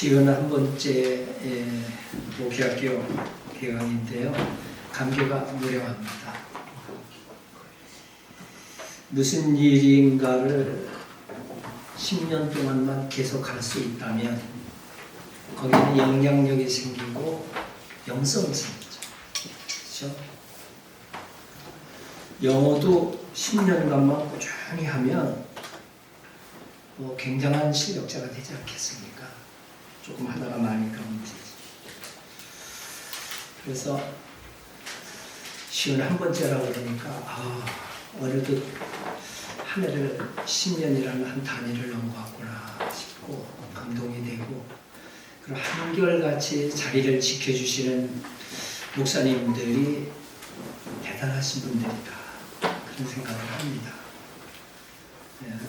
11 번째 목회학교 개강인데요. 감개가 무량합니다. 무슨 일인가를 10년 동안만 계속 할 수 있다면 거기는 영향력이 생기고 영성이 생기죠. 그렇죠? 영어도 10년간만 꾸준히 하면 굉장한 실력자가 되지 않겠습니까? 조금 하다가 많이 가면 되지. 그래서 11 번째라고 그러니까 어느덧 한 해를 10년이라는 한 단위를 넘어갔구나 싶고 감동이 되고, 그리고 한결같이 자리를 지켜주시는 목사님들이 대단하신 분들이다, 그런 생각을 합니다.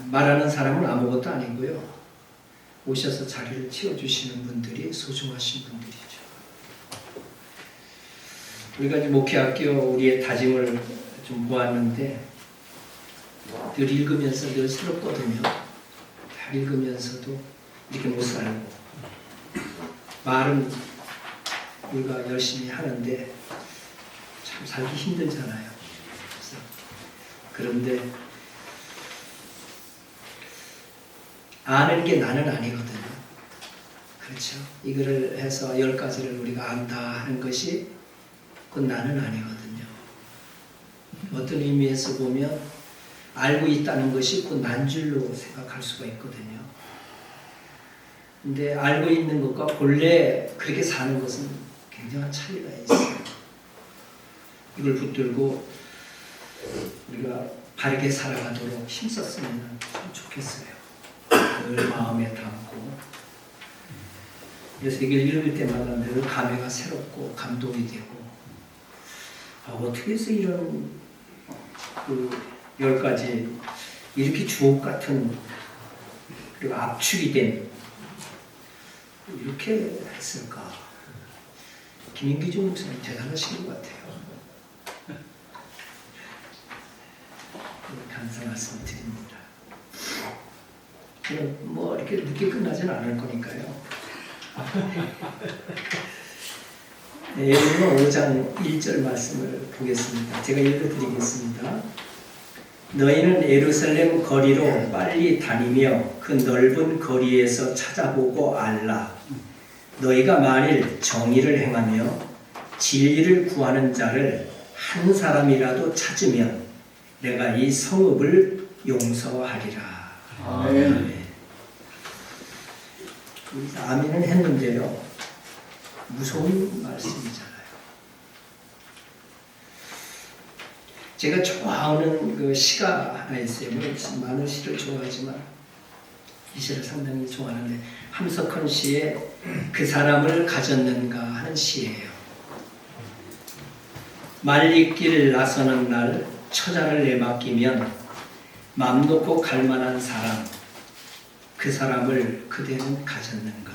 말하는 사람은 아무것도 아니고요, 오셔서 자리를 채워주시는 분들이 소중하신 분들이죠. 우리가 이제 목회학교 우리의 다짐을 좀 보았는데 늘 읽으면서 늘 새롭거든요. 잘 읽으면서도 이렇게 못 살고, 말은 우리가 열심히 하는데 참 살기 힘들잖아요. 그런데 아는 게 나는 아니거든요. 그렇죠? 이거를 해서 10가지를 우리가 안다 하는 것이 그건 나는 아니거든요. 어떤 의미에서 보면 알고 있다는 것이 그 난 줄로 생각할 수가 있거든요. 근데 알고 있는 것과 본래 그렇게 사는 것은 굉장한 차이가 있어요. 이걸 붙들고 우리가 바르게 살아가도록 힘썼으면 참 좋겠어요. 늘 마음에 담고. 그래서 이걸 읽을 때마다 늘 감회가 새롭고 감동이 되고, 어떻게 해서 이런 10가지 이렇게 주옥 같은, 그리고 압축이 된 이렇게 했을까? 김인기중 목사님 대단하신 것 같아요. 감사 말씀 드립니다. 저는 이렇게 늦게 끝나지는 않을 거니까요. 예레미야 5장 1절 말씀을 보겠습니다. 제가 읽어드리겠습니다. 너희는 예루살렘 거리로 빨리 다니며 그 넓은 거리에서 찾아보고 알라. 너희가 만일 정의를 행하며 진리를 구하는 자를 한 사람이라도 찾으면 내가 이 성읍을 용서하리라. 아멘. 아멘은 했는데요, 무서운 말씀이잖아요. 제가 좋아하는 그 시가 하나 있어요. 많은 시를 좋아하지만 이 시를 상당히 좋아하는데, 함석헌 시의 그 사람을 가졌는가 하는 시예요. 말리길 나서는 날 처자를 내맡기면 맘 놓고 갈 만한 사람, 그 사람을 그대는 가졌는가.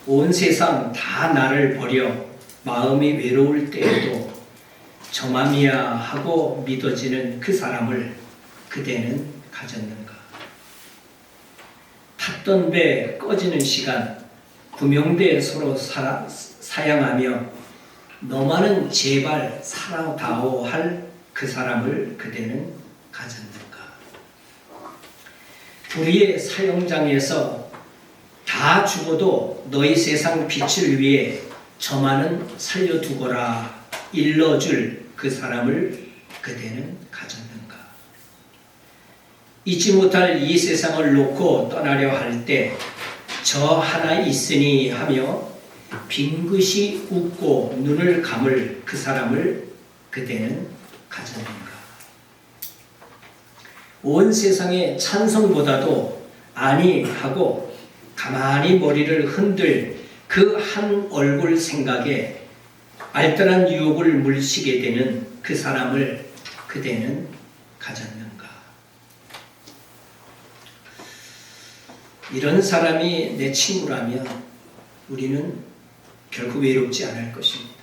온 세상 다 나를 버려 마음이 외로울 때에도 저맘이야 하고 믿어지는 그 사람을 그대는 가졌는가. 탔던 배 꺼지는 시간, 구명대 서로 사양하며 너만은 제발 살아다오 할 그 사람을 그대는 가졌는가. 불의의 사형장에서 다 죽어도 너희 세상 빛을 위해 저만은 살려두거라 일러줄 그 사람을 그대는 가졌는가. 잊지 못할 이 세상을 놓고 떠나려 할 때 저 하나 있으니 하며 빙긋이 웃고 눈을 감을 그 사람을 그대는 가졌는가. 온 세상의 찬성보다도 아니 하고 가만히 머리를 흔들 그 한 얼굴 생각에 알뜰한 유혹을 물시게 되는 그 사람을 그대는 가졌는가. 이런 사람이 내 친구라면 우리는 결코 외롭지 않을 것입니다.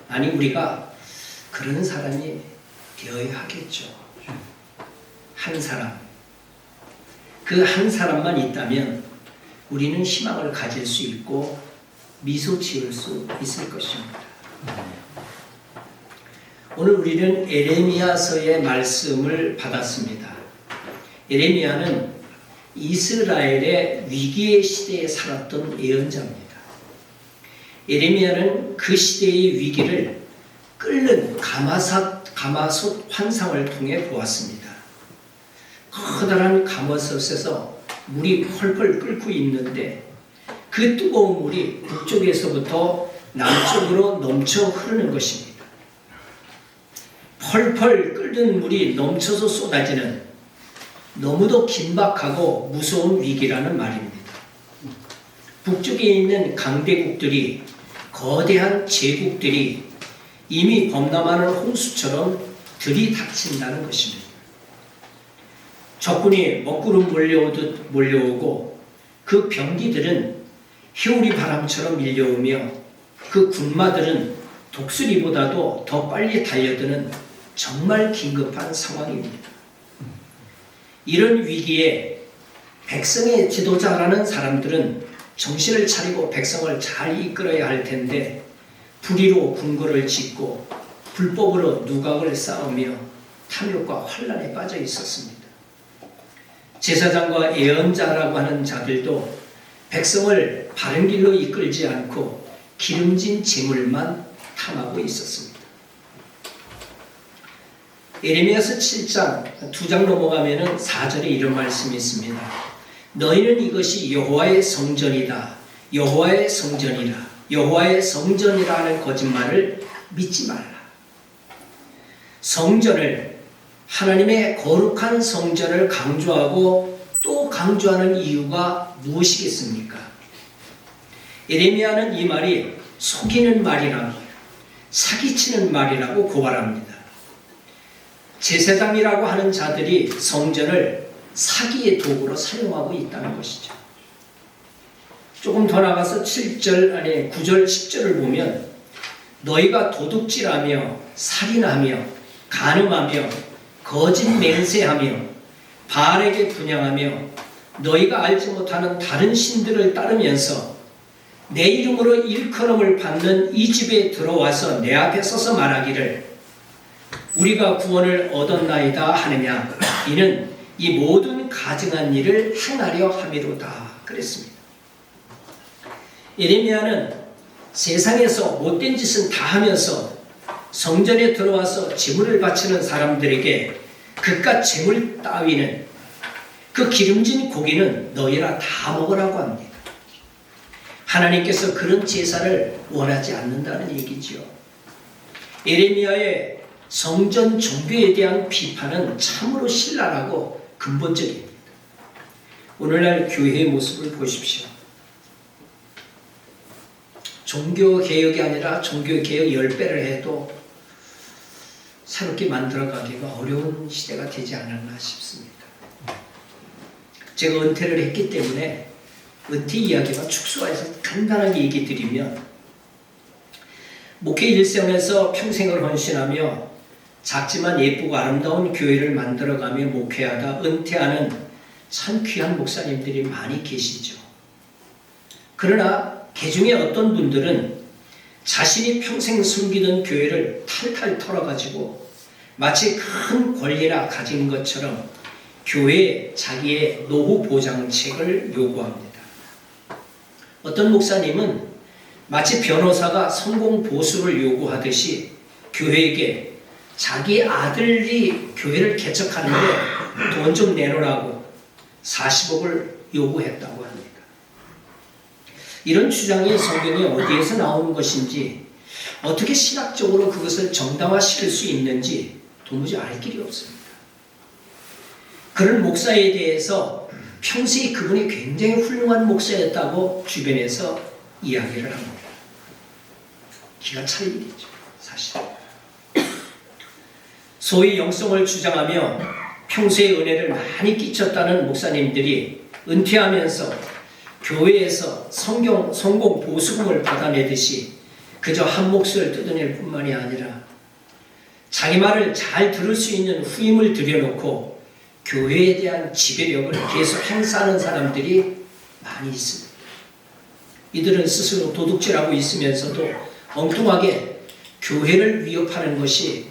아니, 우리가 그런 사람이 되어야 하겠죠. 한 사람, 그 한 사람만 있다면 우리는 희망을 가질 수 있고 미소 지을 수 있을 것입니다. 오늘 우리는 에레미야서의 말씀을 받았습니다. 에레미야는 이스라엘의 위기의 시대에 살았던 예언자입니다. 에레미야는 그 시대의 위기를 끓는 가마솥 환상을 통해 보았습니다. 커다란 가마솥에서 물이 펄펄 끓고 있는데 그 뜨거운 물이 북쪽에서부터 남쪽으로 넘쳐 흐르는 것입니다. 펄펄 끓는 물이 넘쳐서 쏟아지는 너무도 긴박하고 무서운 위기라는 말입니다. 북쪽에 있는 강대국들이, 거대한 제국들이 이미 범람하는 홍수처럼 들이닥친다는 것입니다. 적군이 먹구름 몰려오듯 몰려오고 그 병기들은 희오리 바람처럼 밀려오며 그 군마들은 독수리보다도 더 빨리 달려드는 정말 긴급한 상황입니다. 이런 위기에 백성의 지도자라는 사람들은 정신을 차리고 백성을 잘 이끌어야 할 텐데 불의로 궁궐을 짓고 불법으로 누각을 쌓으며 탐욕과 환란에 빠져 있었습니다. 제사장과 예언자라고 하는 자들도 백성을 바른 길로 이끌지 않고 기름진 재물만 탐하고 있었습니다. 에레미야서 7장 2장 넘어가면 4절에 이런 말씀이 있습니다. 너희는 이것이 여호와의 성전이다. 여호와의 성전이라. 여호와의 성전이라 하는 거짓말을 믿지 말라. 성전을, 하나님의 거룩한 성전을 강조하고 또 강조하는 이유가 무엇이겠습니까? 에레미야는 이 말이 속이는 말이라고, 사기치는 말이라고 고발합니다. 제사장이라고 하는 자들이 성전을 사기의 도구로 사용하고 있다는 것이죠. 조금 더 나가서 9절, 10절을 보면 너희가 도둑질하며 살인하며 간음하며 거짓 맹세하며 바알에게 분향하며 너희가 알지 못하는 다른 신들을 따르면서 내 이름으로 일컬음을 받는 이 집에 들어와서 내 앞에 서서 말하기를 우리가 구원을 얻었나이다 하느냐 이는 이 모든 가증한 일을 행하려 함이로다 그랬습니다. 에레미야는 세상에서 못된 짓은 다 하면서 성전에 들어와서 제물을 바치는 사람들에게 그깟 제물 따위는, 그 기름진 고기는 너희라 다 먹으라고 합니다. 하나님께서 그런 제사를 원하지 않는다는 얘기지요. 에레미야의 성전 종교에 대한 비판은 참으로 신랄하고 근본적입니다. 오늘날 교회의 모습을 보십시오. 종교개혁이 아니라 종교개혁 10배를 해도 새롭게 만들어가기가 어려운 시대가 되지 않았나 싶습니다. 제가 은퇴를 했기 때문에 은퇴 이야기가 축소해서 간단하게 얘기 드리면, 목회 일생에서 평생을 헌신하며 작지만 예쁘고 아름다운 교회를 만들어가며 목회하다 은퇴하는 참 귀한 목사님들이 많이 계시죠. 그러나 그 중에 어떤 분들은 자신이 평생 숨기던 교회를 탈탈 털어가지고 마치 큰 권리나 가진 것처럼 교회에 자기의 노후 보장책을 요구합니다. 어떤 목사님은 마치 변호사가 성공 보수를 요구하듯이 교회에게 자기 아들이 교회를 개척하는데 돈 좀 내놓으라고 40억을 요구했다고 합니다. 이런 주장이 성경에 어디에서 나오는 것인지, 어떻게 신학적으로 그것을 정당화시킬 수 있는지 도무지 알 길이 없습니다. 그런 목사에 대해서 평소에 그분이 굉장히 훌륭한 목사였다고 주변에서 이야기를 합니다. 기가 찰 일이죠, 사실. 소위 영성을 주장하며 평소에 은혜를 많이 끼쳤다는 목사님들이 은퇴하면서 교회에서 성공 보수금을 받아내듯이 그저 한 몫을 뜯어낼 뿐만이 아니라 자기 말을 잘 들을 수 있는 후임을 들여놓고 교회에 대한 지배력을 계속 행사하는 사람들이 많이 있습니다. 이들은 스스로 도둑질하고 있으면서도 엉뚱하게 교회를 위협하는 것이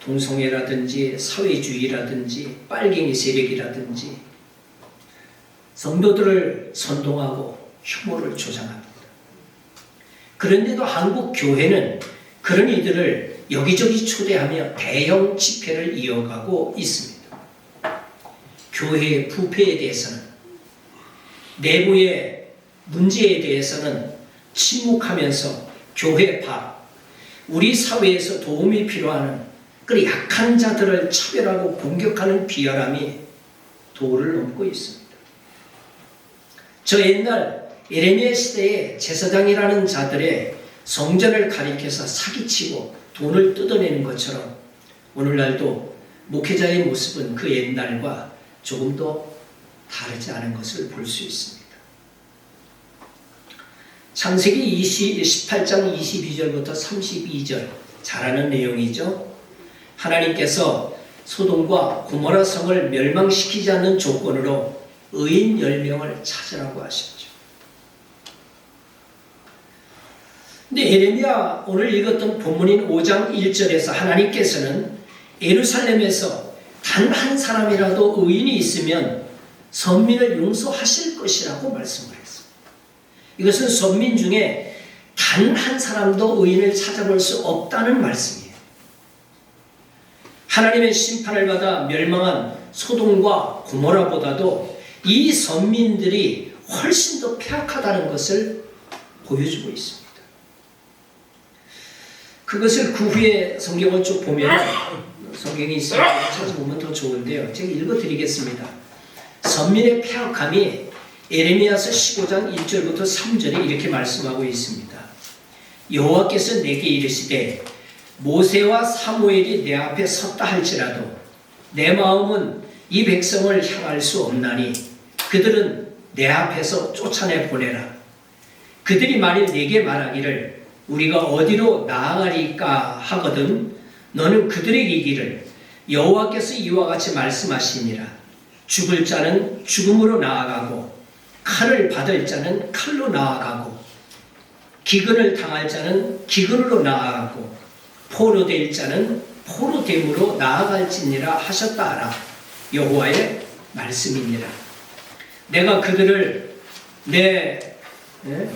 동성애라든지 사회주의라든지 빨갱이 세력이라든지 성도들을 선동하고 혐오를 조장합니다. 그런데도 한국 교회는 그런 이들을 여기저기 초대하며 대형 집회를 이어가고 있습니다. 교회의 부패에 대해서는, 내부의 문제에 대해서는 침묵하면서 교회 밖, 우리 사회에서 도움이 필요한 그 약한 자들을 차별하고 공격하는 비열함이 도를 넘고 있습니다. 저 옛날 예레미야 시대에 제사장이라는 자들의 성전을 가리켜서 사기치고 돈을 뜯어내는 것처럼 오늘날도 목회자의 모습은 그 옛날과 조금 더 다르지 않은 것을 볼 수 있습니다. 창세기 18장 22절부터 32절 잘 아는 내용이죠. 하나님께서 소돔과 고모라 성을 멸망시키지 않는 조건으로 의인 10명을 찾으라고 하셨죠. 근데 예레미야 오늘 읽었던 본문인 5장 1절에서 하나님께서는 예루살렘에서 단 한 사람이라도 의인이 있으면 선민을 용서하실 것이라고 말씀을 했습니다. 이것은 선민 중에 단 한 사람도 의인을 찾아볼 수 없다는 말씀이에요. 하나님의 심판을 받아 멸망한 소돔과 고모라보다도 이 선민들이 훨씬 더 폐악하다는 것을 보여주고 있습니다. 그것을 그 후에 성경을 쭉 보면 성경이 있으면 찾아보면 더 좋은데요. 제가 읽어드리겠습니다. 선민의 폐악함이 에레미야서 15장 1절부터 3절에 이렇게 말씀하고 있습니다. 여호와께서 내게 이르시되 모세와 사무엘이 내 앞에 섰다 할지라도 내 마음은 이 백성을 향할 수 없나니 그들은 내 앞에서 쫓아내 보내라. 그들이 만일 내게 말하기를 우리가 어디로 나아가리까 하거든 너는 그들에게 이기를 여호와께서 이와 같이 말씀하시니라. 죽을 자는 죽음으로 나아가고 칼을 받을 자는 칼로 나아가고 기근을 당할 자는 기근으로 나아가고 포로될 자는 포로됨으로 나아갈지니라 하셨다 하라. 여호와의 말씀이니라. 내가 그들을 내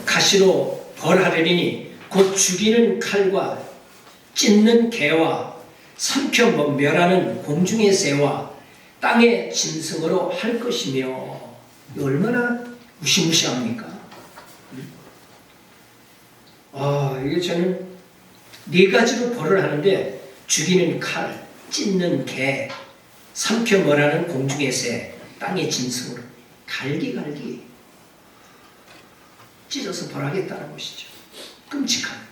가시로 벌하려니 곧 죽이는 칼과 찢는 개와 삼켜 멸하는 공중의 새와 땅의 짐승으로 할 것이며. 얼마나 무시무시합니까? 이게 저는 네 가지로 벌을 하는데 죽이는 칼, 찢는 개, 삼켜 멸하는 공중의 새, 땅의 짐승으로 갈기갈기 찢어서 벌하겠다는 것이죠. 끔찍합니다.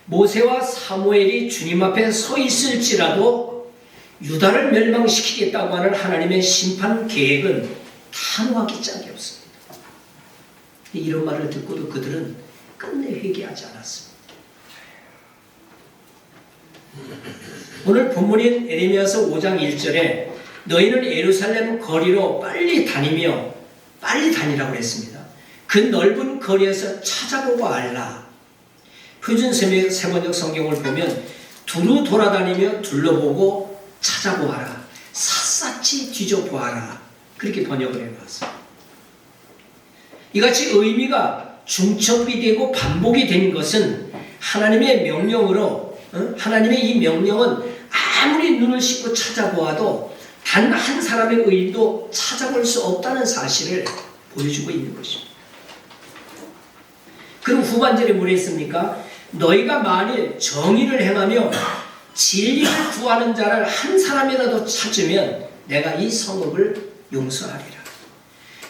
모세와 사무엘이 주님 앞에 서 있을지라도 유다를 멸망시키겠다고 하는 하나님의 심판 계획은 단호하기 짝이 없습니다. 이런 말을 듣고도 그들은 끝내 회개하지 않았습니다. 오늘 본문인 에레미야서 5장 1절에 너희는 예루살렘 거리로 빨리 다니라고 했습니다. 그 넓은 거리에서 찾아보고 알라. 표준 세번역 성경을 보면 두루 돌아다니며 둘러보고 찾아보아라. 샅샅이 뒤져보아라. 그렇게 번역을 해봤습니다. 이같이 의미가 중첩이 되고 반복이 된 것은 하나님의 명령으로, 하나님의 이 명령은 아무리 눈을 씻고 찾아보아도 단 한 사람의 의인도 찾아볼 수 없다는 사실을 보여주고 있는 것입니다. 그럼 후반절에 뭐라 했습니까? 너희가 만일 정의를 행하며 진리를 구하는 자를 한 사람이라도 찾으면 내가 이 성읍을 용서하리라.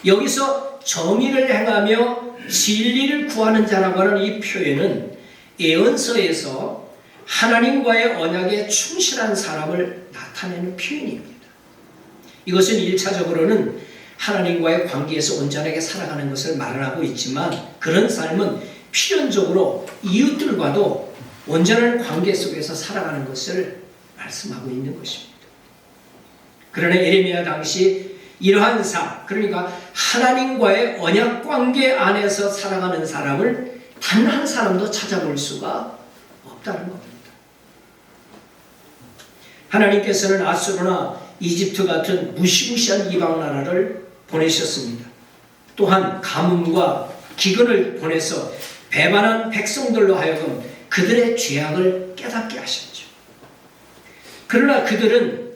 여기서 정의를 행하며 진리를 구하는 자라고 하는 이 표현은 예언서에서 하나님과의 언약에 충실한 사람을 나타내는 표현입니다. 이것은 1차적으로는 하나님과의 관계에서 온전하게 살아가는 것을 말하고 있지만 그런 삶은 필연적으로 이웃들과도 온전한 관계 속에서 살아가는 것을 말씀하고 있는 것입니다. 그러나 예레미야 당시 이러한 그러니까 하나님과의 언약 관계 안에서 살아가는 사람을 단 한 사람도 찾아볼 수가 없다는 겁니다. 하나님께서는 아수르나 이집트 같은 무시무시한 이방 나라를 보내셨습니다. 또한 가뭄과 기근을 보내서 배반한 백성들로 하여금 그들의 죄악을 깨닫게 하셨죠. 그러나 그들은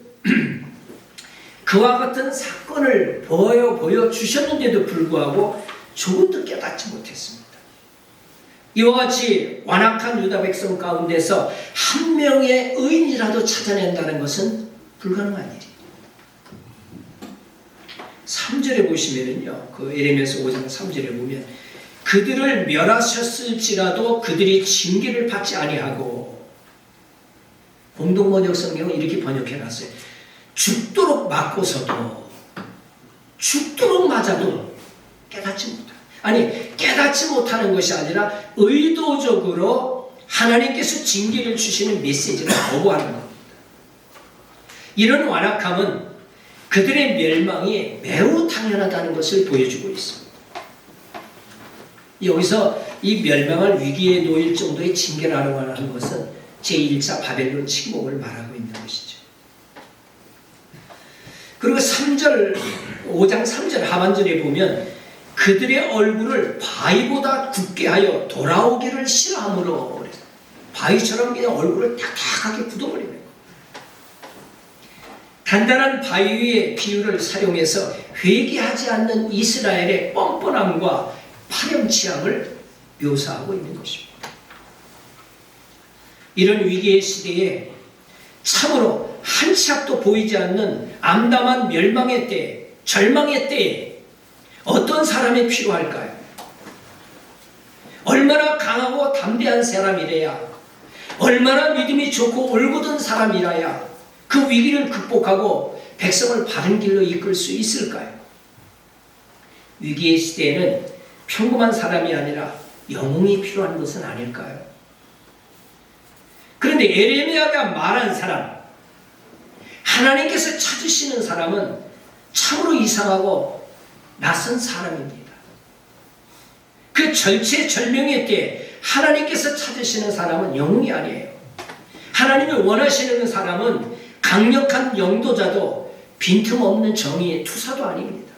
그와 같은 사건을 보여주셨는데도 불구하고 조금도 깨닫지 못했습니다. 이와 같이 완악한 유다 백성 가운데서 한 명의 의인이라도 찾아낸다는 것은 불가능한 일입니다. 3절에 보시면은요, 그 예레미야서 5장 3절에 보면 그들을 멸하셨을지라도 그들이 징계를 받지 아니하고, 공동번역 성경은 이렇게 번역해놨어요. 죽도록 맞고서도, 죽도록 맞아도 깨닫지 못하는, 아니 깨닫지 못하는 것이 아니라 의도적으로 하나님께서 징계를 주시는 메시지를 거부하는 겁니다. 이런 완악함은 그들의 멸망이 매우 당연하다는 것을 보여주고 있습니다. 여기서 이 멸망을 위기에 놓일 정도의 징계라고 하는 것은 제1차 바벨론 침공을 말하고 있는 것이죠. 그리고 5장 3절 하반절에 보면 그들의 얼굴을 바위보다 굳게 하여 돌아오기를 싫어함으로, 바위처럼 그냥 얼굴을 탁탁하게 굳어버리는 거예요. 단단한 바위 위의 비유를 사용해서 회개하지 않는 이스라엘의 뻔뻔함과 파렴치함을 묘사하고 있는 것입니다. 이런 위기의 시대에 참으로 한 치 앞도 보이지 않는 암담한 멸망의 때, 절망의 때에 어떤 사람이 필요할까요? 얼마나 강하고 담대한 사람이래야, 얼마나 믿음이 좋고 올곧은 사람이라야 그 위기를 극복하고 백성을 바른 길로 이끌 수 있을까요? 위기의 시대에는 평범한 사람이 아니라 영웅이 필요한 것은 아닐까요? 그런데 예레미야가 말한 사람, 하나님께서 찾으시는 사람은 참으로 이상하고 낯선 사람입니다. 그 절체절명의 때 하나님께서 찾으시는 사람은 영웅이 아니에요. 하나님을 원하시는 사람은 강력한 영도자도 빈틈없는 정의의 투사도 아닙니다.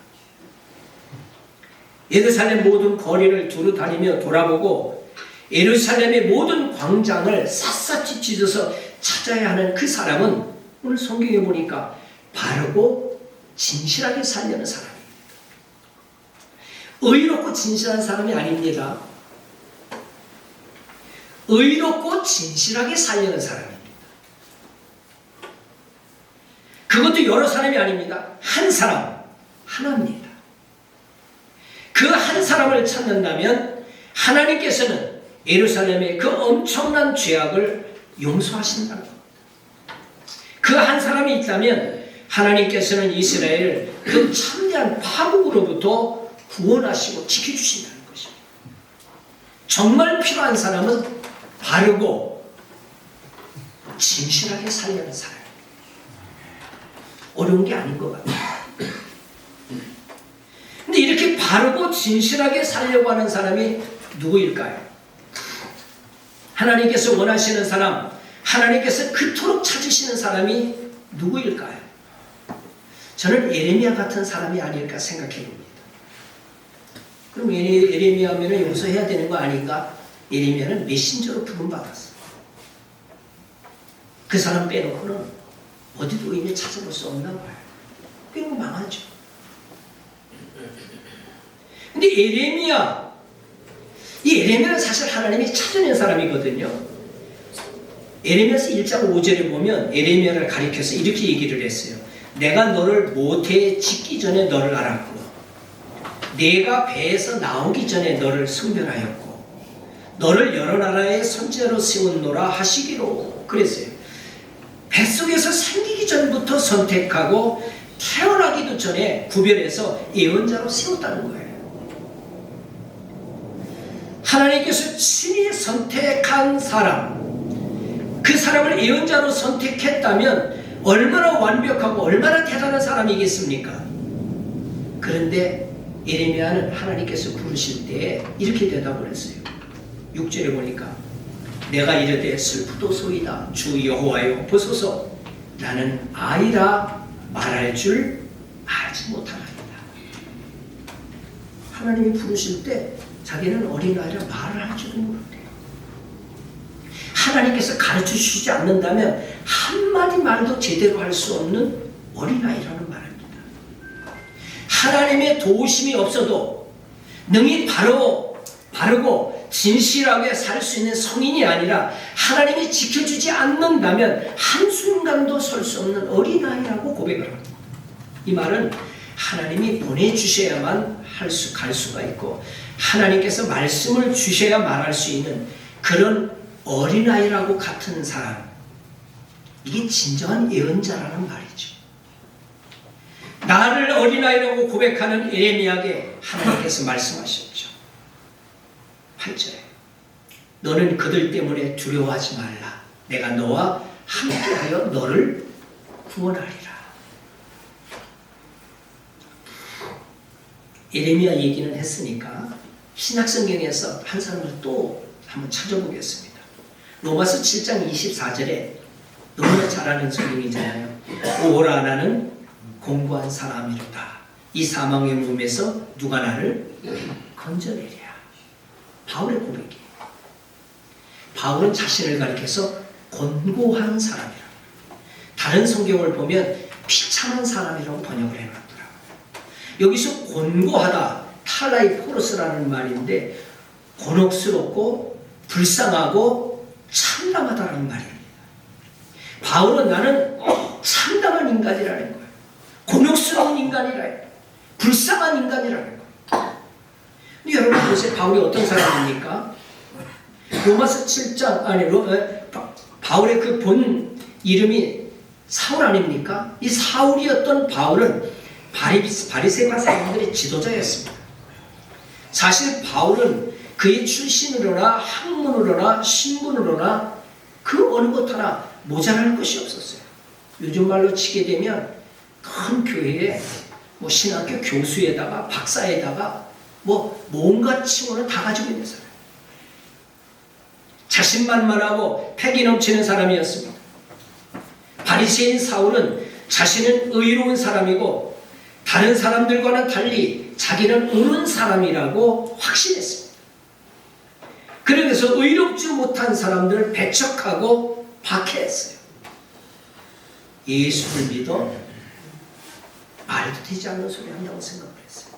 예루살렘 모든 거리를 두루 다니며 돌아보고 예루살렘의 모든 광장을 샅샅이 찢어서 찾아야 하는 그 사람은 오늘 성경에 보니까 바르고 진실하게 살려는 사람입니다. 의롭고 진실한 사람이 아닙니다. 의롭고 진실하게 살려는 사람입니다. 그것도 여러 사람이 아닙니다. 한 사람, 하나입니다. 그 한 사람을 찾는다면 하나님께서는 예루살렘의 그 엄청난 죄악을 용서하신다는 겁니다. 그 한 사람이 있다면 하나님께서는 이스라엘을 그 참대한 파국으로부터 구원하시고 지켜주신다는 것입니다. 정말 필요한 사람은 바르고 진실하게 살려는 사람. 어려운 게 아닌 것 같아요. 근데 이렇게 바르고 진실하게 살려고 하는 사람이 누구일까요? 하나님께서 원하시는 사람, 하나님께서 그토록 찾으시는 사람이 누구일까요? 저는 예레미야 같은 사람이 아닐까 생각해 봅니다. 그럼 예레미야면 용서해야 되는 거 아닌가? 예레미야는 메신저로 부름받았어요. 그 사람 빼놓고는 어디도 의미 찾아볼 수 없나 봐요. 그리고 망하죠. 근데 예레미야는 사실 하나님이 찾아낸 사람이거든요. 예레미야서 1장 5절에 보면 예레미야를 가리켜서 이렇게 얘기를 했어요. 내가 너를 모태에 짓기 전에 너를 알았고 내가 배에서 나오기 전에 너를 성별하였고 너를 여러 나라의 선지자로 세웠노라 하시기로 그랬어요. 뱃속에서 생기기 전부터 선택하고 태어나기도 전에 구별해서 예언자로 세웠다는 거예요. 하나님께서 친히 선택한 사람, 그 사람을 예언자로 선택했다면 얼마나 완벽하고 얼마나 대단한 사람이겠습니까? 그런데 예레미야는 하나님께서 부르실 때 이렇게 대답을 했어요. 6절에 보니까 내가 이르되 슬프도소이다 주 여호와여 보소서 나는 아이라 말할 줄 알지 못하나이다. 하나님이 부르실 때 자기는 어린아이라 말을 할 줄은 모른대요. 하나님께서 가르쳐주시지 않는다면 한마디 말도 제대로 할 수 없는 어린아이라는 말입니다. 하나님의 도우심이 없어도 능히 바르고 진실하게 살 수 있는 성인이 아니라 하나님이 지켜주지 않는다면 한순간도 설 수 없는 어린아이라고 고백을 합니다. 이 말은 하나님이 보내주셔야만 갈 수가 있고 하나님께서 말씀을 주셔야 말할 수 있는 그런 어린아이라고 같은 사람, 이게 진정한 예언자라는 말이죠. 나를 어린아이라고 고백하는 예레미야에게 하나님께서 말씀하셨죠. 8절에 너는 그들 때문에 두려워하지 말라. 내가 너와 함께하여 너를 구원하리라. 예레미야 얘기는 했으니까 신약성경에서 한 사람을 또 한번 찾아보겠습니다. 로마서 7장 24절에 너무나 잘 아는 성경이잖아요. 오라 나는 공고한 사람이로다. 이 사망의 몸에서 누가 나를 건져내랴. 바울의 고백이에요. 바울은 자신을 가리켜서 곤고한 사람이라고, 다른 성경을 보면 비참한 사람이라고 번역을 해놨더라고요. 여기서 곤고하다, 탈라이포로스라는 말인데 곤혹스럽고 불쌍하고 참담하다는 말입니다. 바울은 나는 참담한 인간이라는 거예요. 곤혹스러운 인간이라는 거예요. 불쌍한 인간이라는 거예요. 근데 여러분 보세요. 바울이 어떤 사람입니까? 로마서 7장 바울의 그 본 이름이 사울 아닙니까? 이 사울이었던 바울은 바리새파 사람들의 지도자였습니다. 사실 바울은 그의 출신으로나 학문으로나 신분으로나 그 어느 것 하나 모자랄 것이 없었어요. 요즘 말로 치게 되면 큰 교회에 신학교 교수에다가 박사에다가 온갖 칭호를 다 가지고 있는 사람. 자신만만하고 패기 넘치는 사람이었습니다. 바리새인 사울은 자신은 의로운 사람이고 다른 사람들과는 달리 자기는 옳은 사람이라고 확신했습니다. 그래서 의롭지 못한 사람들을 배척하고 박해했어요. 예수를 믿어 말도 되지 않는 소리 한다고 생각을 했어요.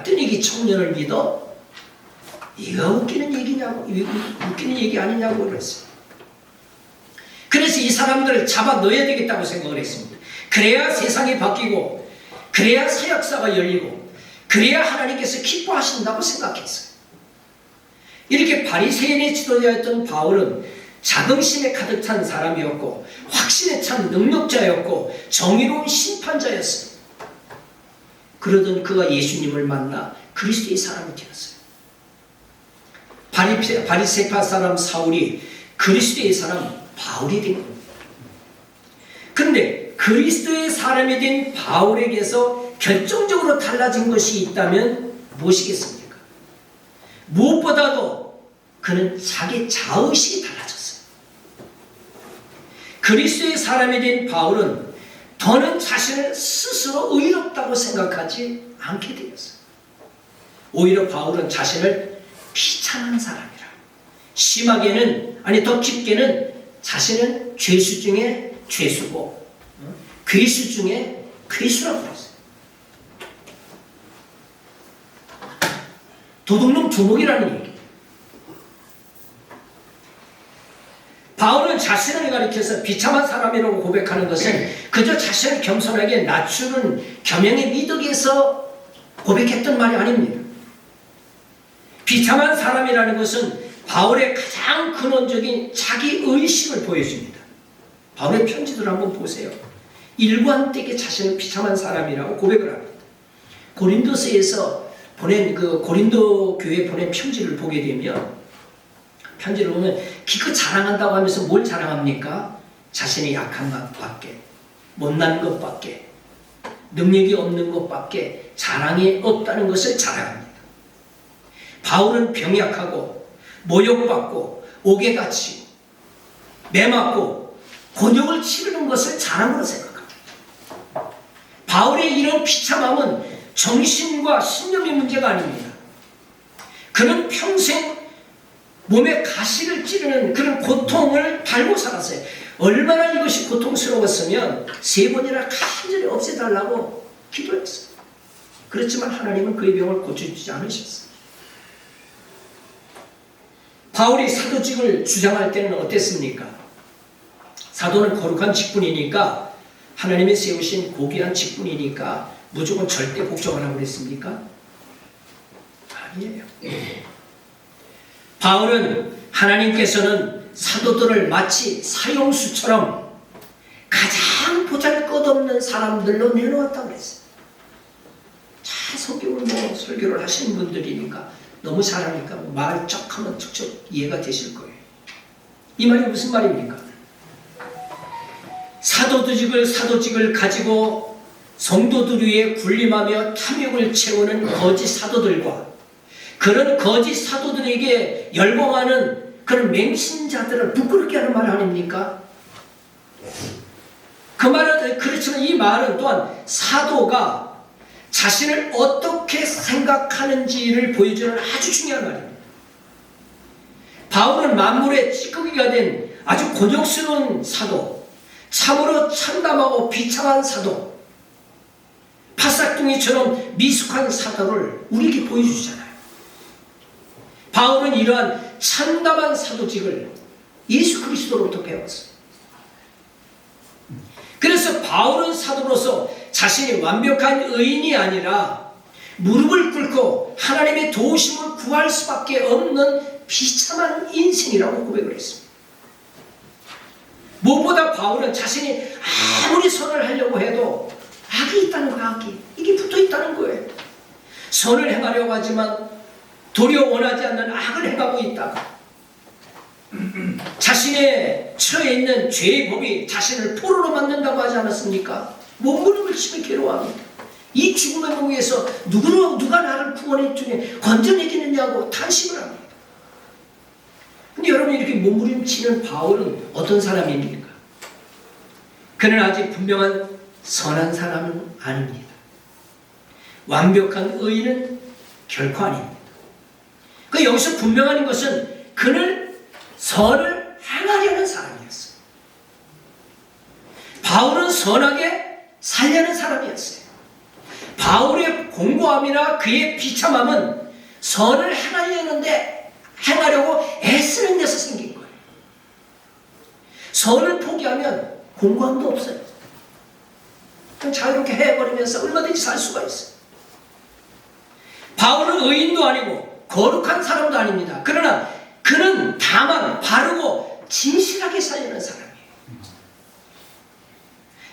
뜨니기 청년을 믿어 이거 웃기는 얘기 아니냐고 그랬어요. 그래서 이 사람들을 잡아 넣어야 되겠다고 생각을 했습니다. 그래야 세상이 바뀌고 그래야 새 역사가 열리고 그래야 하나님께서 기뻐하신다고 생각했어요. 이렇게 바리새인의 지도자였던 바울은 자긍심에 가득 찬 사람이었고 확신에 찬 능력자였고 정의로운 심판자였습니다. 그러던 그가 예수님을 만나 그리스도의 사람이 되었어요. 바리새파 사람 사울이 그리스도의 사람 바울이 된 겁니다. 그런데 그리스도의 사람이 된 바울에게서 결정적으로 달라진 것이 있다면 무엇이겠습니까? 무엇보다도 그는 자기 자의식이 달라졌어요. 그리스도의 사람이 된 바울은 더는 자신을 스스로 의롭다고 생각하지 않게 되었어요. 오히려 바울은 자신을 비참한 사람이라, 심하게는 더 깊게는 자신은 죄수 중에 죄수고 괴수 중에 괴수라고 그랬어요. 도둑놈 두목이라는 얘기. 바울은 자신을 가리켜서 비참한 사람이라고 고백하는 것은 그저 자신을 겸손하게 낮추는 겸양의 미덕에서 고백했던 말이 아닙니다. 비참한 사람이라는 것은 바울의 가장 근원적인 자기의식을 보여줍니다. 바울의 편지들을 한번 보세요. 일관되게 자신을 비참한 사람이라고 고백을 합니다. 고린도서에서 보낸 고린도 교회에 보낸 편지를 보게 되면, 편지를 보면 기껏 자랑한다고 하면서 뭘 자랑합니까? 자신이 약한 것밖에, 못난 것밖에, 능력이 없는 것밖에 자랑이 없다는 것을 자랑합니다. 바울은 병약하고 모욕받고 옥에 갇히고 매맞고 곤욕을 치르는 것을 자랑으로 생각합니다. 바울의 이런 비참함은 정신과 신념의 문제가 아닙니다. 그는 평생 몸에 가시를 찌르는 그런 고통을 달고 살았어요. 얼마나 이것이 고통스러웠으면 3번이나 간절히 없애달라고 기도했어요. 그렇지만 하나님은 그의 병을 고쳐주지 않으셨어요. 바울이 사도직을 주장할 때는 어땠습니까? 사도는 거룩한 직분이니까, 하나님이 세우신 고귀한 직분이니까 무조건 절대 복종하라고 그랬습니까? 아니에요. 바울은 하나님께서는 사도들을 마치 사형수처럼 가장 보잘것없는 사람들로 내놓았다고 그랬어요. 자, 성경을 설교를 하시는 분들이니까 너무 잘하니까 말 쩍 하면 척척 이해가 되실 거예요. 이 말이 무슨 말입니까? 사도직을 가지고 성도들 위에 군림하며 탐욕을 채우는 거짓 사도들과 그런 거짓 사도들에게 열광하는 그런 맹신자들을 부끄럽게 하는 말 아닙니까? 그 말은, 그렇지만 이 말은 또한 사도가 자신을 어떻게 생각하는지를 보여주는 아주 중요한 말입니다. 바울은 만물의 찌꺼기가 된 아주 곤욕스러운 사도, 참으로 참담하고 비참한 사도, 파싹둥이처럼 미숙한 사도를 우리에게 보여주잖아요. 바울은 이러한 참담한 사도직을 예수 그리스도로부터 배웠어요. 그래서 바울은 사도로서 자신이 완벽한 의인이 아니라 무릎을 꿇고 하나님의 도우심을 구할 수밖에 없는 비참한 인생이라고 고백을 했습니다. 무엇보다 바울은 자신이 아무리 선을 하려고 해도 악이 있다는 거예요. 악이. 이게 붙어 있다는 거예요. 선을 행하려고 하지만 도리어 원하지 않는 악을 행하고 있다가 자신의 처해 있는 죄의 법이 자신을 포로로 만든다고 하지 않았습니까? 몸부림을 치며 괴로워합니다. 이 죽음의 몸에서 누가 나를 구원해 주냐, 건져내겠느냐고 탄식을 합니다. 근데 여러분, 이렇게 몸부림치는 바울은 어떤 사람입니까? 그는 아직 분명한 선한 사람은 아닙니다. 완벽한 의인은 결코 아닙니다. 그 여기서 분명한 것은 그는 선을 행하려는 사람이었어요. 바울은 선하게 살려는 사람이었어요. 바울의 공고함이나 그의 비참함은 선을 행하려고 애쓰는 데서 생긴 거예요. 선을 포기하면 공고함도 없어요. 그냥 자유롭게 해버리면서 얼마든지 살 수가 있어요. 바울은 의인도 아니고 거룩한 사람도 아닙니다. 그러나 그는 다만 바르고 진실하게 살려는 사람이에요.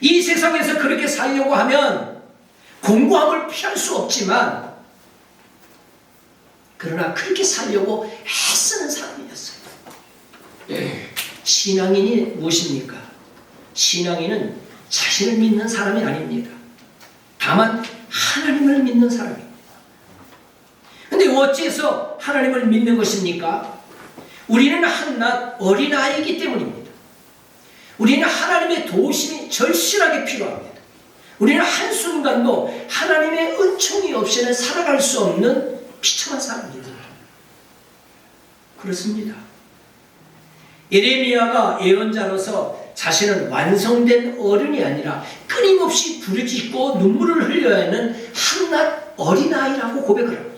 이 세상에서 그렇게 살려고 하면 공고함을 피할 수 없지만, 그러나 그렇게 살려고 애쓰는 사람이었어요. 신앙인이 무엇입니까? 신앙인은 자신을 믿는 사람이 아닙니다. 다만 하나님을 믿는 사람입니다. 근데 어째서 하나님을 믿는 것입니까? 우리는 한낱 어린아이이기 때문입니다. 우리는 하나님의 도우심이 절실하게 필요합니다. 우리는 한순간도 하나님의 은총이 없이는 살아갈 수 없는 비참한 사람입니다. 그렇습니다. 예레미야가 예언자로서 자신은 완성된 어른이 아니라 끊임없이 부르짖고 눈물을 흘려야 하는 한낱 어린아이라고 고백을 합니다.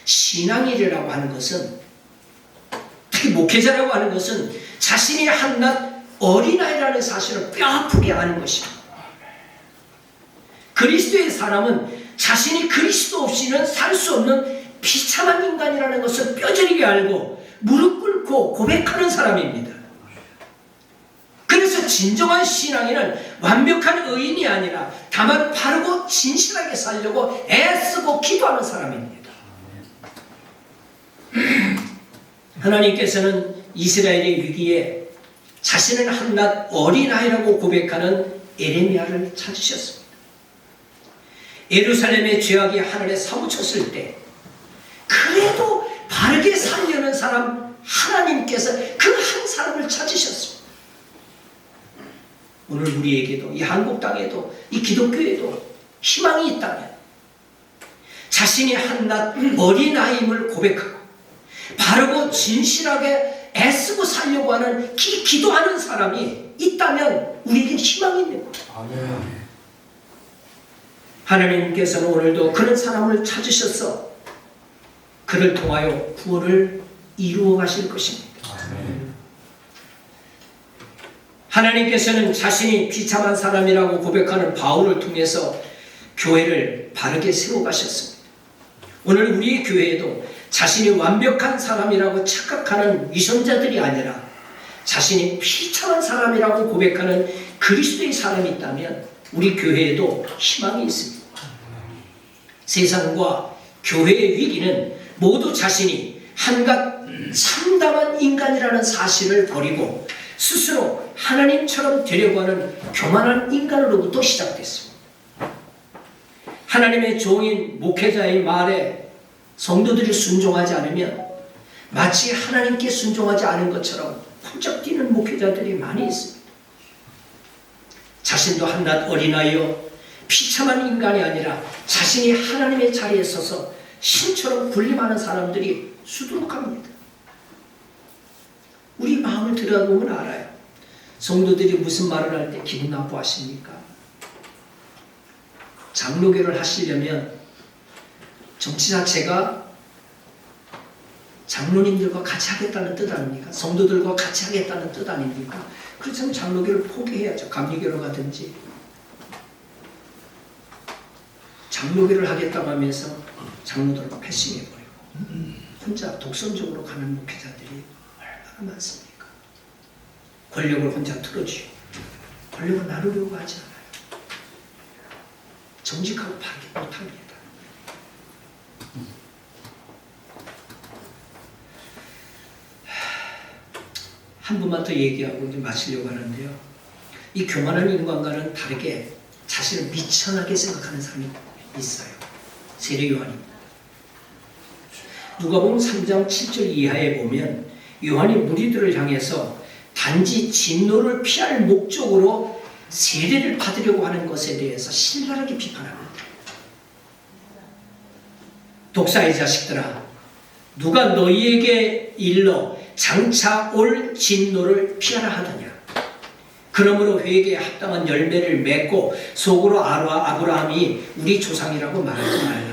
신앙인이라고 하는 것은, 특히 목회자라고 하는 것은 자신이 한낱 어린아이라는 사실을 뼈아프게 아는 것입니다. 그리스도의 사람은 자신이 그리스도 없이는 살 수 없는 비참한 인간이라는 것을 뼈저리게 알고 무릎 꿇고 고백하는 사람입니다. 그래서 진정한 신앙인은 완벽한 의인이 아니라 다만 바르고 진실하게 살려고 애쓰고 기도하는 사람입니다. 하나님께서는 이스라엘의 위기에 자신은 한낱 어린아이라고 고백하는 에레미야를 찾으셨습니다. 예루살렘의 죄악이 하늘에 사무쳤을 때 그래도 바르게 살려는 사람 하나님께서 그 한 사람을 찾으셨습니다. 오늘 우리에게도, 이 한국 땅에도, 이 기독교에도 희망이 있다면 자신이 한낱 어린아이임을 고백하고 바르고 진실하게 애쓰고 살려고 하는 기도하는 사람이 있다면 우리에게 희망이 있는 거예요. 하나님께서는 오늘도 그런 사람을 찾으셔서 그를 통하여 구원을 이루어 가실 것입니다. 하나님께서는 자신이 비참한 사람이라고 고백하는 바울을 통해서 교회를 바르게 세워가셨습니다. 오늘 우리의 교회에도 자신이 완벽한 사람이라고 착각하는 위선자들이 아니라 자신이 비참한 사람이라고 고백하는 그리스도의 사람이 있다면 우리 교회에도 희망이 있습니다. 세상과 교회의 위기는 모두 자신이 한갓 참담한 인간이라는 사실을 버리고 스스로 하나님처럼 되려고 하는 교만한 인간으로부터 시작됐습니다. 하나님의 종인 목회자의 말에 성도들이 순종하지 않으면 마치 하나님께 순종하지 않은 것처럼 훌쩍 뛰는 목회자들이 많이 있습니다. 자신도 한낱 어린아이요 비참한 인간이 아니라 자신이 하나님의 자리에 서서 신처럼 군림하는 사람들이 수두룩합니다. 우리 마음을 들여다보면 알아요. 성도들이 무슨 말을 할 때 기분 나빠하십니까? 장로교를 하시려면 정치 자체가 장로님들과 같이 하겠다는 뜻 아닙니까? 성도들과 같이 하겠다는 뜻 아닙니까? 그렇다면 장로교를 포기해야죠. 감리교로 가든지. 장로교를 하겠다고 하면서 장로들을 패싱해버리고 혼자 독선적으로 가는 목회자들이 얼마나 많습니까? 권력을 혼자 틀어쥐고 권력을 나누려고 하지 않아요. 정직하고 바르게 못합니다. 한 분만 더 얘기하고 이제 마치려고 하는데요. 이 교만한 인간과는 다르게 자신을 미천하게 생각하는 사람이 있어요. 세례 요한입니다. 누가복음 3장 7절 이하에 보면 요한이 무리들을 향해서 단지 진노를 피할 목적으로 세례를 받으려고 하는 것에 대해서 신랄하게 비판합니다. 독사의 자식들아, 누가 너희에게 일러 장차 올 진노를 피하라 하더냐. 그러므로 회개에 합당한 열매를 맺고 속으로 아브라함이 우리 조상이라고 말하지 말라.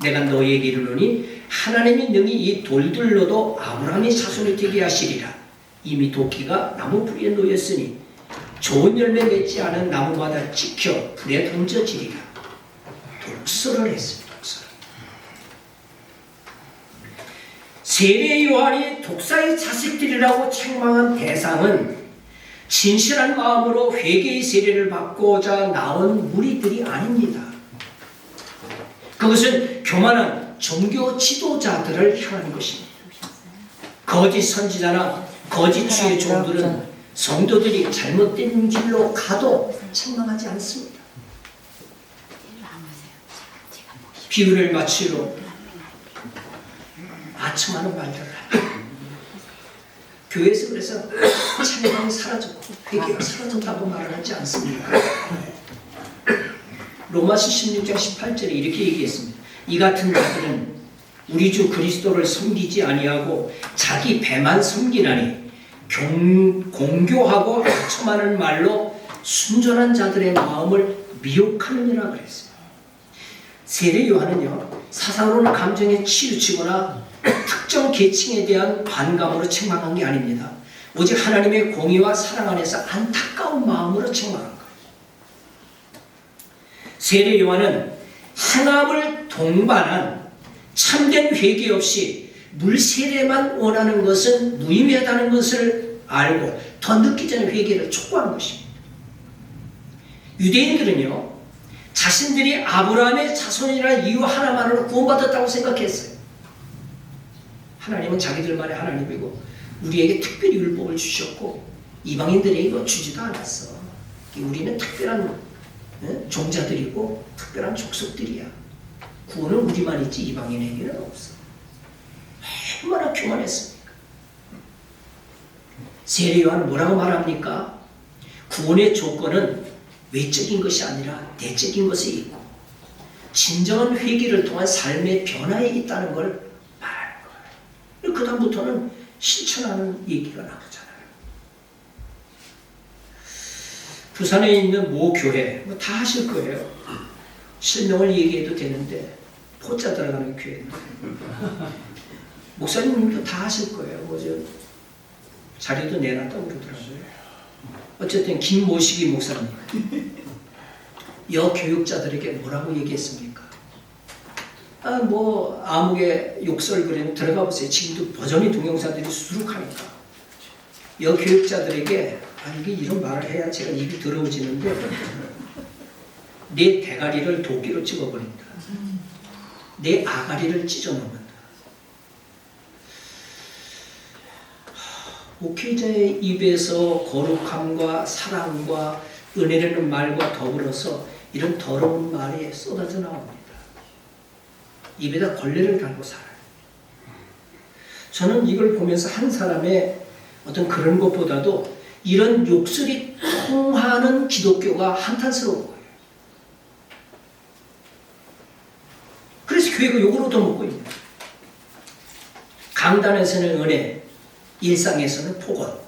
내가 너희에게 이르노니 하나님이 능히 이 돌들로도 아브라함의 자손이 되게 하시리라. 이미 도끼가 나무 뿌리에 놓였으니 좋은 열매 맺지 않은 나무마다 찍혀 불에 던져지리라. 독설을 했습니다. 독설. 세례 요한이 독사의 자식들이라고 책망한 대상은 진실한 마음으로 회개의 세례를 받고자 나온 무리들이 아닙니다. 그것은 교만한 종교 지도자들을 향한 것입니다. 거짓 선지자나 거짓 주의 종들은 성도들이 잘못된 길로 가도 책망하지 않습니다. 비유를 마치러 아첨하는 말들을 합니다. 교회에서 그래서 찬양이 사라졌고 회개가 사라졌다고 말을 하지 않습니까? 로마서 16장 18절에 이렇게 얘기했습니다. 이 같은 자들은 우리 주 그리스도를 섬기지 아니하고 자기 배만 섬기나니 공교하고 아첨하는 말로 순전한 자들의 마음을 미혹하느니라 그랬습니다. 세례 요한은요, 사사로운 감정에 치우치거나 특정 계층에 대한 반감으로 책망한 게 아닙니다. 오직 하나님의 공의와 사랑 안에서 안타까운 마음으로 책망한 거예요. 세례 요한은 행함을 동반한 참된 회개 없이 물세례만 원하는 것은 무의미하다는 것을 알고 더 늦기 전에 회개를 촉구한 것입니다. 유대인들은요, 자신들이 아브라함의 자손이라는 이유 하나만으로 구원받았다고 생각했어요. 하나님은 자기들만의 하나님이고 우리에게 특별히 율법을 주셨고 이방인들에게 이거 주지도 않았어. 우리는 특별한 종자들이고 특별한 족속들이야. 구원은 우리만 있지 이방인에게는 없어. 얼마나 교만했습니까? 세례 요한은 뭐라고 말합니까? 구원의 조건은 외적인 것이 아니라 내적인 것에 있고 진정한 회개를 통한 삶의 변화에 있다는 걸 말하는 거예요. 그 다음부터는 실천하는 얘기가 나오잖아요. 부산에 있는 모 교회 다 하실 거예요. 실명을 얘기해도 되는데 포자 들어가는 교회는 목사님도 다 하실 거예요. 뭐죠? 자료도 내놨다고 그러더라고요. 어쨌든 김모식이 목사님 여교육자들에게 뭐라고 얘기했습니까? 뭐 아무개 욕설그램 들어가 보세요. 지금도 버전이 동영상들이 수두룩하니까 여교육자들에게 이게 이런 말을 해야 제가 입이 더러워지는데 내 대가리를 도끼로 찍어버린다. 내 아가리를 찢어놓는다. 목회자의 입에서 거룩함과 사랑과 은혜라는 말과 더불어서 이런 더러운 말이 쏟아져 나옵니다. 입에다 걸레를 달고 살아요. 저는 이걸 보면서 한 사람의 어떤 그런 것보다도 이런 욕설이 통하는 기독교가 한탄스러운 거예요. 그래서 교회가 욕을 얻어먹고 있는 거예요. 강단에서는 은혜, 일상에서는 폭언.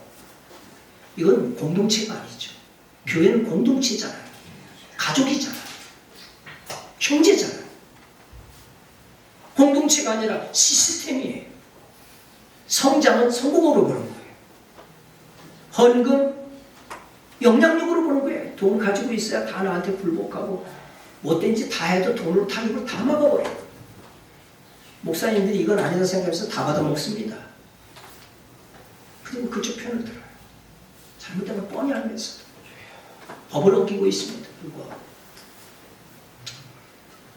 이건 공동체가 아니죠. 교회는 공동체잖아요. 가족이잖아요. 형제잖아요. 공동체가 아니라 시스템이에요. 성장은 성공으로 보는 거예요. 헌금, 영향력으로 보는 거예요. 돈 가지고 있어야 다 나한테 굴복하고 못된 짓 다 해도 돈으로 다 입을 다 막아버려요. 목사님들이 이건 아니다 생각해서 다 받아먹습니다. 그리고 그쪽 편을 들어요. 잘못되면 뻔히 알면서도 법을 어기고 있습니다. 불구하고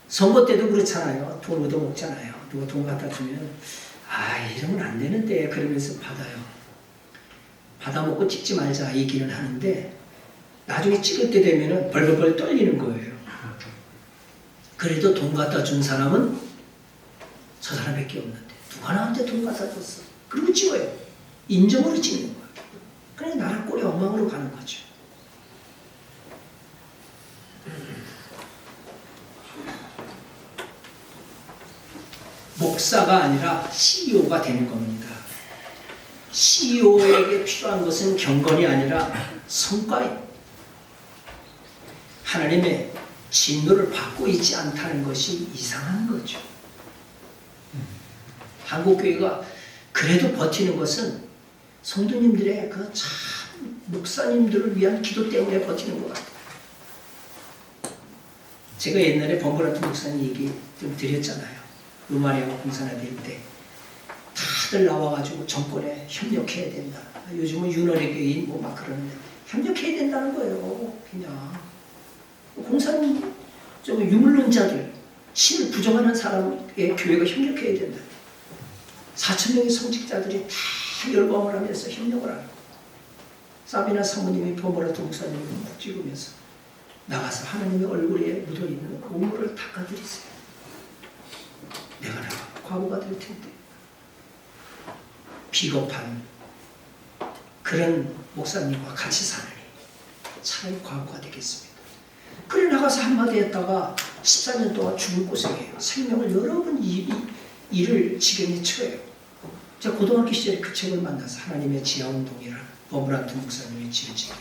선거 때도 그렇잖아요. 돈 얻어먹잖아요. 누가 돈 갖다 주면 이러면 안 되는데 그러면서 받아요. 받아먹고 찍지 말자 얘기는 하는데 나중에 찍을 때 되면 벌벌벌 떨리는 거예요. 그래도 돈 갖다 준 사람은 저 사람밖에 없는데 누가 나한테 돈 갖다 줬어. 그리고 찍어요. 인정으로 찍는 거예요. 그래 나라 꼴이 엉망으로 가는 거죠. 목사가 아니라 CEO가 되는 겁니다. CEO에게 필요한 것은 경건이 아니라 성과예요. 하나님의 진노를 받고 있지 않다는 것이 이상한 거죠. 한국교회가 그래도 버티는 것은 성도님들의 그 참 목사님들을 위한 기도 때문에 버티는 것 같아요. 제가 옛날에 범브라트 목사님 얘기 좀 드렸잖아요. 루마니아 공산화 될 때 다들 나와가지고 정권에 협력해야 된다. 요즘은 윤활의 교인 뭐 막 그러는데 협력해야 된다는 거예요. 그냥 공산 유물론자들 신을 부정하는 사람의 교회가 협력해야 된다. 4,000명의 성직자들이 다 열광을 하면서 협력을 하고 사비나 사모님이 범브라트 목사님을 묵 찍으면서 나가서 하나님의 얼굴에 묻어있는 오물을 닦아드리세요. 내가 과부가 될 텐데. 비겁한 그런 목사님과 같이 사느니 차라리 과부가 되겠습니다. 그래 나가서 한마디 했다가 14년 동안 죽을 고생해요. 생명을 여러 번 일을 지경에 처해요. 제가 고등학교 시절에 그 책을 만나서 하나님의 지하운동이라는 범브라트 목사님의 지혜책이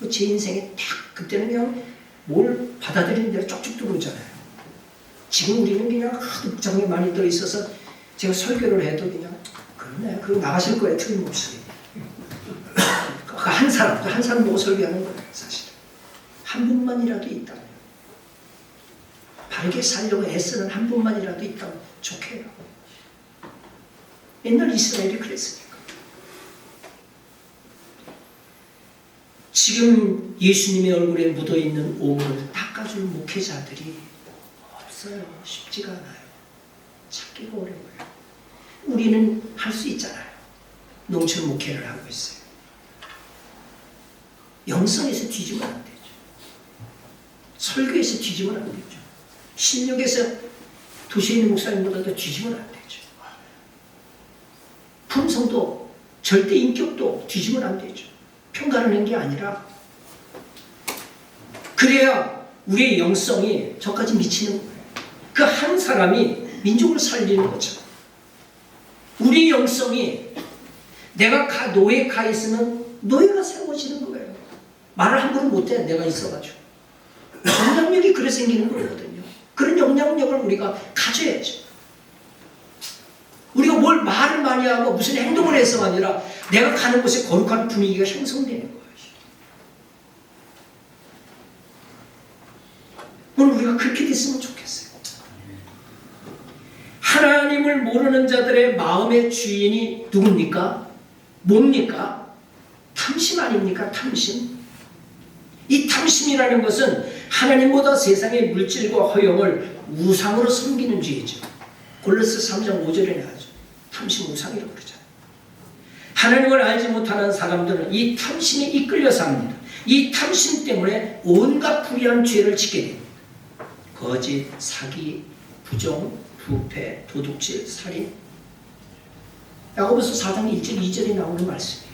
제 인생에 딱 그때는 그냥 뭘 받아들이는 대로 쪽쪽 들어오잖아요. 지금 우리는 그냥 하도 복잡하게 많이 들어있어서 제가 설교를 해도 그냥 그러네. 그리고 나가실 거예요. 틀림없이. 한 사람 보고 설교하는 거예요. 사실. 한 분만이라도 있다면. 바르게 살려고 애쓰는 한 분만이라도 있다면 좋게요. 옛날 이스라엘이 그랬으니까. 지금 예수님의 얼굴에 묻어있는 오물을 닦아줄 목회자들이 없어요. 쉽지가 않아요. 찾기가 어려워요. 우리는 할 수 있잖아요. 농촌 목회를 하고 있어요. 영성에서 뒤지면 안 되죠. 설교에서 뒤지면 안 되죠. 신력에서 도시에 있는 목사님보다도 뒤지면 안 되죠. 품성도 절대 인격도 뒤지면 안 되죠. 평가하는 게 아니라 그래야 우리의 영성이 저까지 미치는 거예요. 그 한 사람이 민족을 살리는 거죠. 우리 영성이 내가 노예에 가 있으면 노예가 세워지는 거예요. 말을 함부로 못해 내가 있어가지고. 영향력이 그래 생기는 거거든요. 그런 영향력을 우리가 가져야죠. 우리가 뭘 말을 많이 하고 무슨 행동을 해서가 아니라 내가 가는 곳에 거룩한 분위기가 형성되는 거예요. 오늘 우리가 그렇게 됐으면 좋겠어요. 하나님을 모르는 자들의 마음의 주인이 누굽니까? 뭡니까? 탐심 아닙니까? 탐심. 이 탐심이라는 것은 하나님보다 세상의 물질과 허영을 우상으로 섬기는 죄이죠. 골로새 3장 5절에 나오죠. 탐심 우상이라고 그러잖아요. 하나님을 알지 못하는 사람들은 이 탐심에 이끌려서 합니다. 이 탐심 때문에 온갖 불의한 죄를 짓게 됩니다. 거짓, 사기, 부정, 부패, 도둑질, 살인. 야고보서 4장 1절 2절에 나오는 말씀이에요.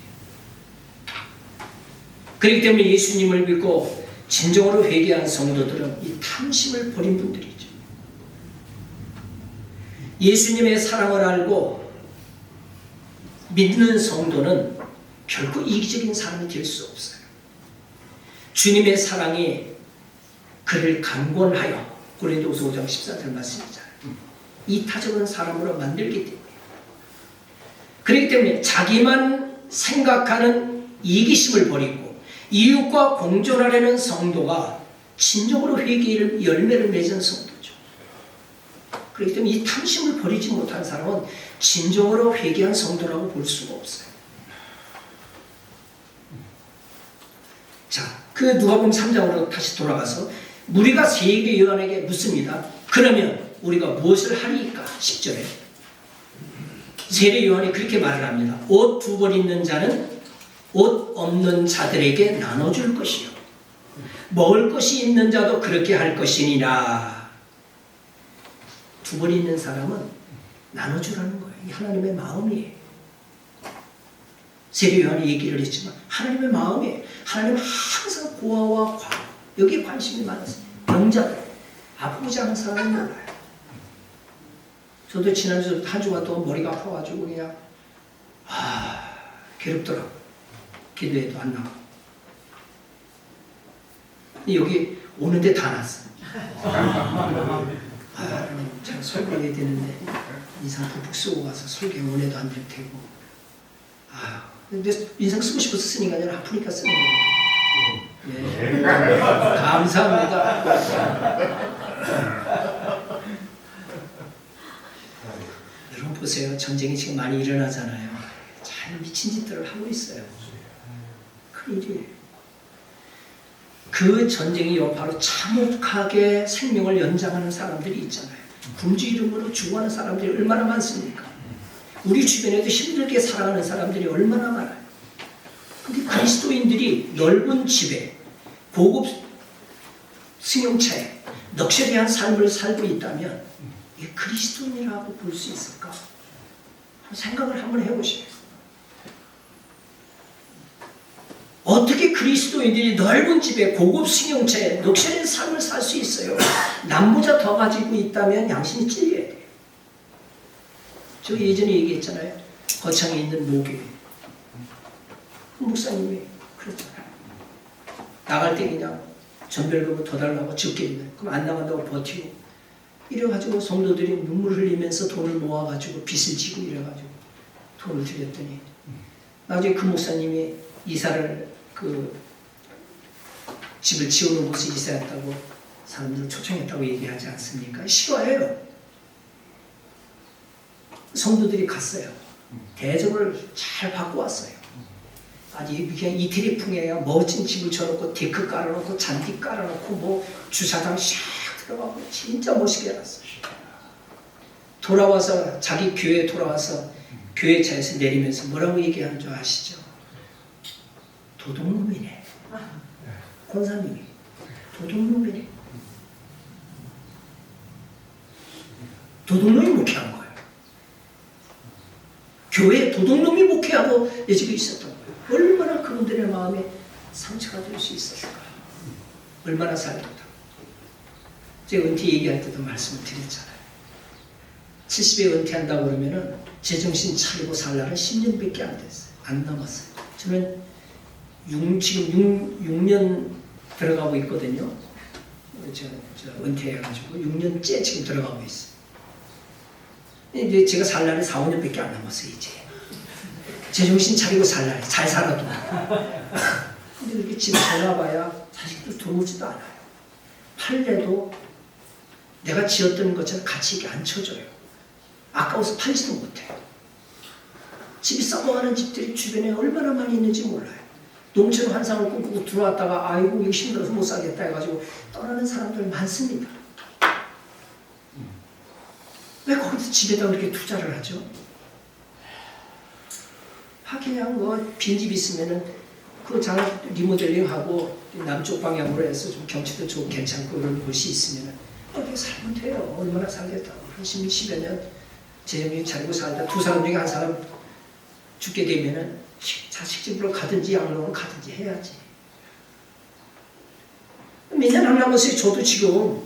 그렇기 때문에 예수님을 믿고 진정으로 회개한 성도들은 이 탐심을 버린 분들이죠. 예수님의 사랑을 알고 믿는 성도는 결코 이기적인 사람이 될 수 없어요. 주님의 사랑이 그를 강권하여 고린도후서 5장 14절 말씀이잖아요. 이타적인 사람으로 만들기 때문에. 그렇기 때문에 자기만 생각하는 이기심을 버리고 이웃과 공존하려는 성도가 진정으로 회개의 열매를 맺은 성도죠. 그렇기 때문에 이 탐심을 버리지 못한 사람은 진정으로 회개한 성도라고 볼 수가 없어요. 자, 그 누가복음 3장으로 다시 돌아가서 무리가 세계 요한에게 묻습니다. 그러면 우리가 무엇을 하리이까? 10절에 세례 요한이 그렇게 말을 합니다. 옷 2벌 있는 자는 옷 없는 자들에게 나눠줄 것이요 먹을 것이 있는 자도 그렇게 할 것이니라. 2벌 있는 사람은 나눠주라는 거예요. 이 하나님의 마음이에요. 세례 요한이 얘기를 했지만 하나님의 마음이에요. 하나님은 항상 고아와 과부 여기에 관심이 많았어요. 병자들 아프지 않은 사람은 몰라요. 저도 지난주 한 주간 동안 머리가 아파가지고 그냥 괴롭더라고. 기도해도 안 나와. 여기 오는데 다 났어. 하나님 잘 설교해야 되는데 인상 푹푹 쓰고 가서 설교 원해도 안 될 테고. 근데 인상 쓰고 싶어서 쓰는 게 아니라 아프니까 쓰는 거예요. 네. 감사합니다. 여러분 보세요. 전쟁이 지금 많이 일어나잖아요. 잘 미친 짓들을 하고 있어요. 큰일이에요. 그 전쟁이 바로 참혹하게 생명을 연장하는 사람들이 있잖아요. 군주 이름으로 죽어가는 사람들이 얼마나 많습니까? 우리 주변에도 힘들게 살아가는 사람들이 얼마나 많아요. 근데 그리스도인들이 넓은 집에 고급 승용차에 럭셔리한 삶을 살고 있다면 이게 그리스도인이라고 볼 수 있을까? 생각을 한번 해보세요. 어떻게 그리스도인들이 넓은 집에 고급 승용차에 럭셔리한 삶을 살 수 있어요? 남보다 더 가지고 있다면 양심이 찔려야 돼요. 저 예전에 얘기했잖아요. 거창에 있는 모교회. 목사님이 그랬잖아요. 나갈 때 그냥 전별금을 더 달라고 적게 있네. 그럼 안 나간다고 버티고 이래가지고 성도들이 눈물 흘리면서 돈을 모아가지고 빚을 지고 이래가지고 돈을 드렸더니 나중에 그 목사님이 이사를 그 집을 지우는 곳에 이사했다고 사람들 초청했다고 얘기하지 않습니까? 싫어해요. 성도들이 갔어요. 대접을 잘 받고 왔어요. 아주 그냥 이태리 풍이에요. 멋진 집을 쳐놓고 데크 깔아놓고 잔디 깔아놓고 뭐 주차장 샥 들어가고 진짜 멋있게 해놨어요. 돌아와서 자기 교회에 돌아와서 교회 차에서 내리면서 뭐라고 얘기하는 줄 아시죠? 도둑놈이네. 권사님이 도둑놈이네. 도둑놈이 목회한 거예요. 교회에 도둑놈이 목회하고 내 집에 있었던 거예요. 얼마나 그분들의 마음에 상처가 될 수 있었을까. 얼마나 살겠다. 제가 은퇴 얘기할 때도 말씀을 드렸잖아요. 70에 은퇴한다고 그러면은 제정신 차리고 살 날은 10년밖에 안 됐어요. 안 남았어요. 저는 지금 6년 들어가고 있거든요. 저 은퇴해가지고 6년째 지금 들어가고 있어요. 이제 제가 살 날이 4, 5년밖에 안 남았어요. 이제 제정신 차리고 살 날이 잘 살아도. 근데 그렇게 집에 살아봐야 자식들 들어오지도 않아요. 팔래도 내가 지었던 것처럼 같이 이렇게 안 쳐줘요. 아까워서 팔지도 못해요. 집이 썩어가는 집들이 주변에 얼마나 많이 있는지 몰라요. 농촌 환상을 꿈꾸고 들어왔다가 아이고 이거 힘들어서 못 살겠다 해가지고 떠나는 사람들 많습니다. 왜 거기서 집에다 그렇게 투자를 하죠? 그냥 뭐 빈집 있으면은 그 장 리모델링하고 남쪽 방향으로 해서 좀 경치도 좋고 괜찮고 그런 곳이 있으면은 어떻게 살면 돼요. 얼마나 살겠다고. 한 10여 년 재정신 차리고 살다 두 사람 중에 한 사람 죽게 되면은 자식집으로 가든지 양로로 가든지 해야지. 몇 년 안 남았어요. 저도 지금.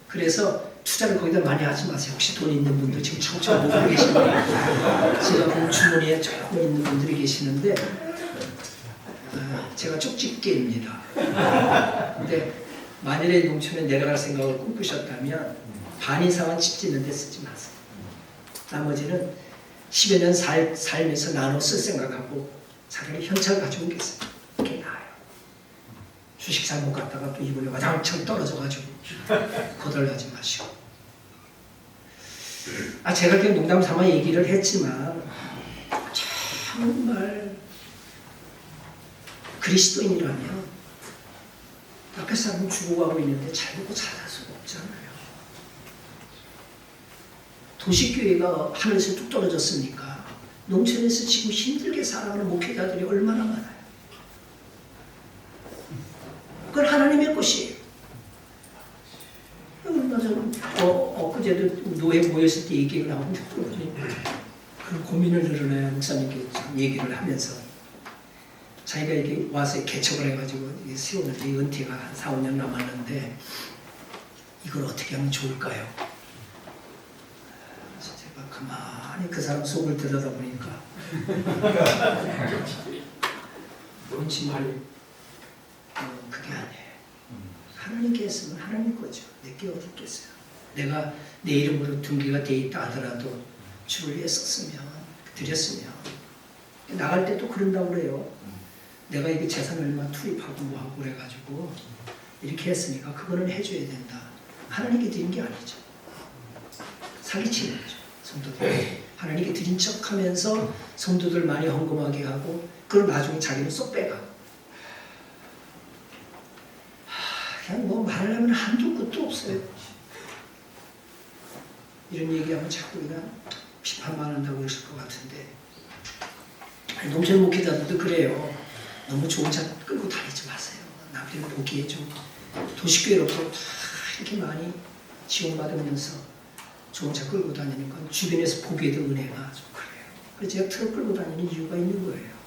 그래서 투자를 거기다 많이 하지 마세요. 혹시 돈 있는 분들 지금 청취자 보고 계시는데 제가 본 주머니에 조금 있는 분들이 계시는데 제가 쪽집게입니다. 근데 만일에 농촌에 내려갈 생각을 꿈꾸셨다면 반 이상은 집 짓는 데 쓰지 마세요. 나머지는 10여 년 살면서 나눠 쓸 생각하고 차라리 현찰 가지고 계세요. 그게 나아요. 주식 잘못 갔다가 또 이번에 와장창 떨어져가지고 거덜나지 마시고. 제가 그냥 농담 삼아 얘기를 했지만 정말 그리스도인이라면 앞에 사람 죽어가고 있는데 잘 먹고 살아갈 수가 없잖아요. 도시교회가 하늘에서 뚝 떨어졌습니까? 농촌에서 지금 힘들게 살아가는 목회자들이 얼마나 많아요. 그건 하나님의 것이에요. 얼마 전 엊그제도 노예 모였을 때 얘기가 나오는데 그런 고민을 들으나요? 목사님께 얘기를 하면서 자기가 이렇게 와서 개척을 해가지고 세우는데 은퇴가 한 4, 5년 남았는데 이걸 어떻게 하면 좋을까요? 그래서 제가 가만히 그 사람 속을 들여다보니까 뭔지 그게 아니에요. 하나님께 했으면 하나님 거죠. 내게 어디 있겠어요. 내가 내 이름으로 등기가 돼 있다 하더라도 주를 위해 썼으면 드렸으면 나갈 때도 그런다고 그래요. 내가 이게 재산을 얼마 투입하고 뭐하고 그래가지고 이렇게 했으니까 그거는 해줘야 된다. 하나님께 드린 게 아니죠. 사기치는 거죠. 성도들. 하나님께 드린 척하면서 성도들 많이 헌금하게 하고 그걸 나중에 자기는 쏙 빼가고 그냥 뭐 말하려면 한두 끝도 없어요. 이런 얘기하면 자꾸 그냥 비판만 한다고 그러실 것 같은데 농촌 목회자들도 그래요. 너무 좋은 차 끌고 다니지 마세요. 남들 보기에 좀 도시교회로부터 다 이렇게 많이 지원받으면서 좋은 차 끌고 다니는 건 주변에서 보기에도 은혜가 좀 그래요. 그래서 제가 트럭 끌고 다니는 이유가 있는 거예요.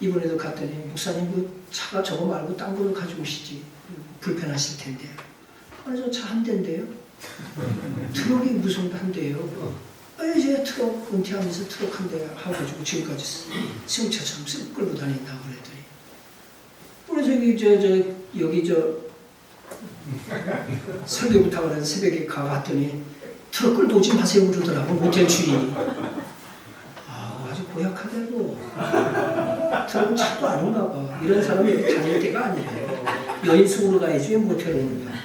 이번에도 갔더니 목사님 그 차가 저거 말고 딴 걸로 가져오시지 불편하실 텐데 아니 저 차 한 대인데요. 트럭이 무슨 한 대예요. 아니 제가 트럭 은퇴하면서 트럭 한 대 하고 지금까지 승차처럼 쓱 끌고 다닌다고 그랬더니 그래서 여기 설교 부탁을 해서 새벽에 가봤더니 트럭 끌고 오지 마세요 그러더라고 모텔 주인이. 아주 고약하다고. 트럭은 차도 안 오나 봐. 이런 사람이 다닐 때가 아니래요. 여인숙으로 가야지 왜 모텔 오는 거야.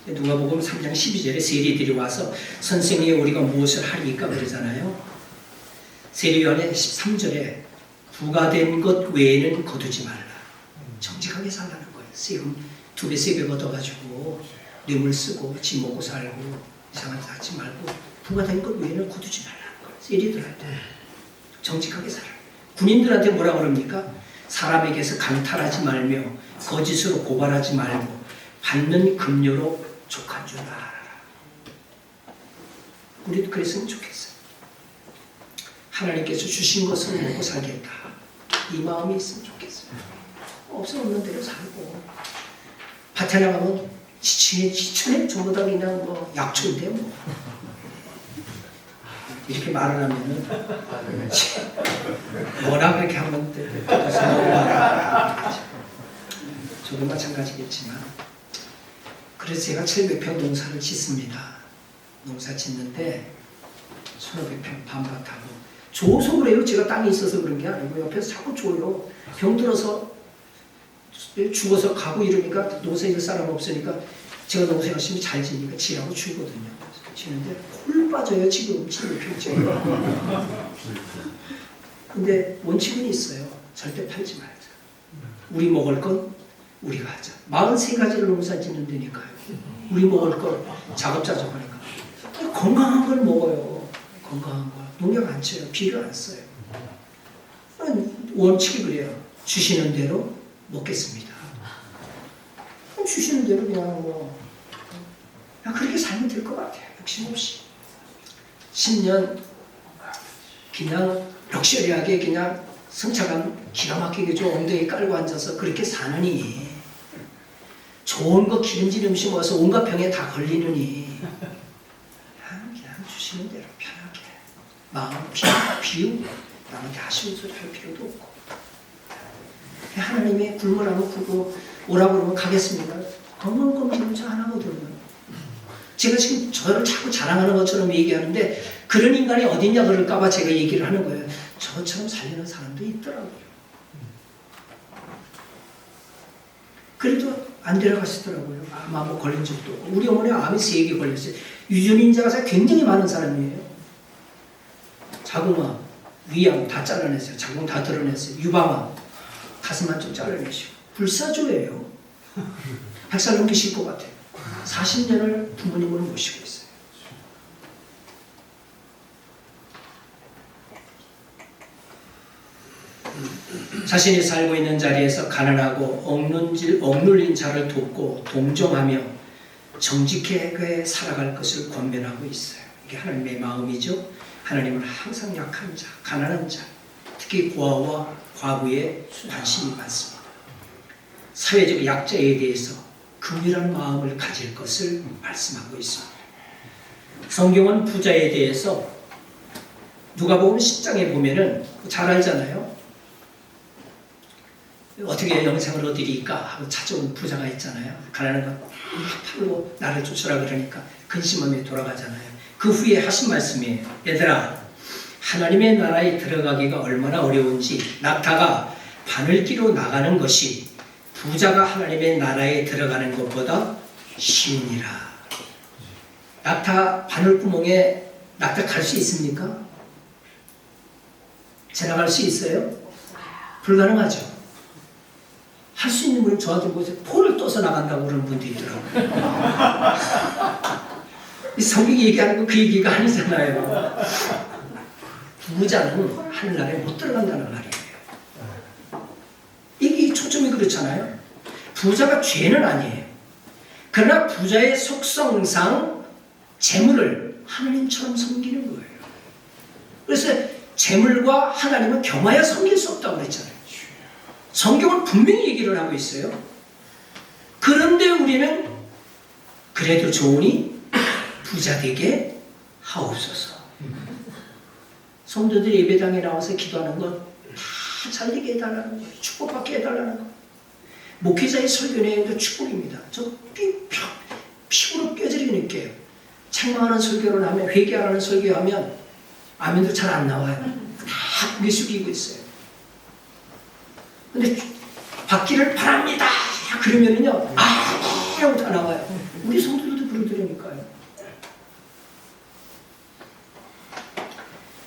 누가복음 3장 12절에 세리들이 와서 선생님 우리가 무엇을 하리까 그러잖아요. 세리요한의 13절에 부가된 것 외에는 거두지 말라. 정직하게 살라는 거예요. 세금 2배, 3배 걷어가지고 뇌물 쓰고 지 먹고 살고 이상한 짓 하지 말고 부가 된 것 외에는 거두지 말라는 거예요. 세리들한테 정직하게 살아요. 군인들한테 뭐라 그럽니까? 사람에게서 강탈하지 말며 거짓으로 고발하지 말고 받는 급료로 족한 줄 알아라. 우리도 그랬으면 좋겠어요. 하나님께서 주신 것을 먹고 살겠다. 이 마음이 있으면 좋겠어요. 없는 대로 살고 밭에 나가면 지천에 전부 다 그냥 뭐 약초인데 뭐 이렇게 말을 하면은 뭐라 그렇게 하면 저도 마찬가지겠지만 그래서 제가 700평 농사를 짓습니다. 농사 짓는데 1500평 반밭하고 줘서 그래요. 제가 땅이 있어서 그런 게 아니고 옆에서 자꾸 줘요. 병 들어서 죽어서 가고 이러니까 농사 질 사람 없으니까 제가 농사 열심히 잘 지니까 지라고 주거든요. 지는데 홀 빠져요. 지금 700평. 근데 원칙은 있어요. 절대 팔지 말자. 우리 먹을 건 우리가 하자. 43가지를 농사 짓는 데니까요. 우리 먹을 건 자급자족하니까. 건강한 걸 먹어요. 건강한 걸. 농약 안 쳐요. 비료 안 써요. 원칙이 그래요. 주시는 대로 먹겠습니다. 주시는 대로 그냥 뭐 그렇게 살면 될 것 같아요. 욕심없이 10년 그냥 럭셔리하게 그냥 성차감 기가 막히게 좀 엉덩이 깔고 앉아서 그렇게 사느니 좋은 거 기름진 음식 먹어서 온갖 병에 다 걸리느니 그냥 주시는 대로 편하게 마음 비우고 남한테 아쉬운 소리 할 필요도 없고 하나님이 굶으라고 굶고 오라고 그러면 가겠습니까? 건강검진을 잘 안 하거든요. 제가 지금 저를 자꾸 자랑하는 것처럼 얘기하는데 그런 인간이 어딨냐 그럴까봐 제가 얘기를 하는 거예요. 저처럼 살리는 사람도 있더라고요. 그래도 안 데려가시더라고요. 암 걸린 적도 없고. 우리 어머니 암이 3개 걸렸어요. 유전인자가 굉장히 많은 사람이에요. 자궁암, 위암 다 잘라냈어요. 자궁 다 드러냈어요. 유방암 가슴 한쪽 잘라내시고 불사조예요. 100살 넘기실 것 같아요. 40년을 부모님을 모시고 있어요. 자신이 살고 있는 자리에서 가난하고 억눌린 자를 돕고 동정하며 정직하게 살아갈 것을 권면하고 있어요. 이게 하나님의 마음이죠. 하나님은 항상 약한 자, 가난한 자, 특히 고아와 과부에 관심이 많습니다. 사회적 약자에 대해서 긍휼한 마음을 가질 것을 말씀하고 있습니다. 성경은 부자에 대해서 누가복음 10장에 보면은 잘 알잖아요. 어떻게 영생을 얻으리까 하고 찾아온 부자가 있잖아요. 가난한 것 팔로 나를 쫓으라 그러니까 근심하며 돌아가잖아요. 그 후에 하신 말씀이에요. 얘들아, 하나님의 나라에 들어가기가 얼마나 어려운지 낙타가 바늘기로 나가는 것이 부자가 하나님의 나라에 들어가는 것보다 쉬우니라. 낙타 바늘구멍에 낙타 갈 수 있습니까? 지나갈 수 있어요? 불가능하죠. 할 수 있는 분은 저한테 보세요. 포를 떠서 나간다고 그러는 분도 있더라고요. 이 성경이 얘기하는 거 그 얘기가 아니잖아요. 부자는 하늘나라에 못 들어간다는 말이에요. 이게 초점이 그렇잖아요. 부자가 죄는 아니에요. 그러나 부자의 속성상 재물을 하나님처럼 섬기는 거예요. 그래서 재물과 하나님은 겸하여 섬길 수 없다고 그랬잖아요. 성경은 분명히 얘기를 하고 있어요. 그런데 우리는 그래도 좋으니 부자 되게 하옵소서. 성도들이 예배당에 나와서 기도하는 것 다 잘되게 해달라는 거예요. 축복받게 해달라는 거예요. 목회자의 설교 내용도 축복입니다. 저 피부로 뼈저리게 느껴요. 책망하는 설교를 하면, 회개하는 설교하면 아멘도 잘 안 나와요. 다 고개 숙이고 있어요. 근데 받기를 바랍니다. 그러면은요, 하고 다 나와요. 우리 성도들도 그러더라니까요.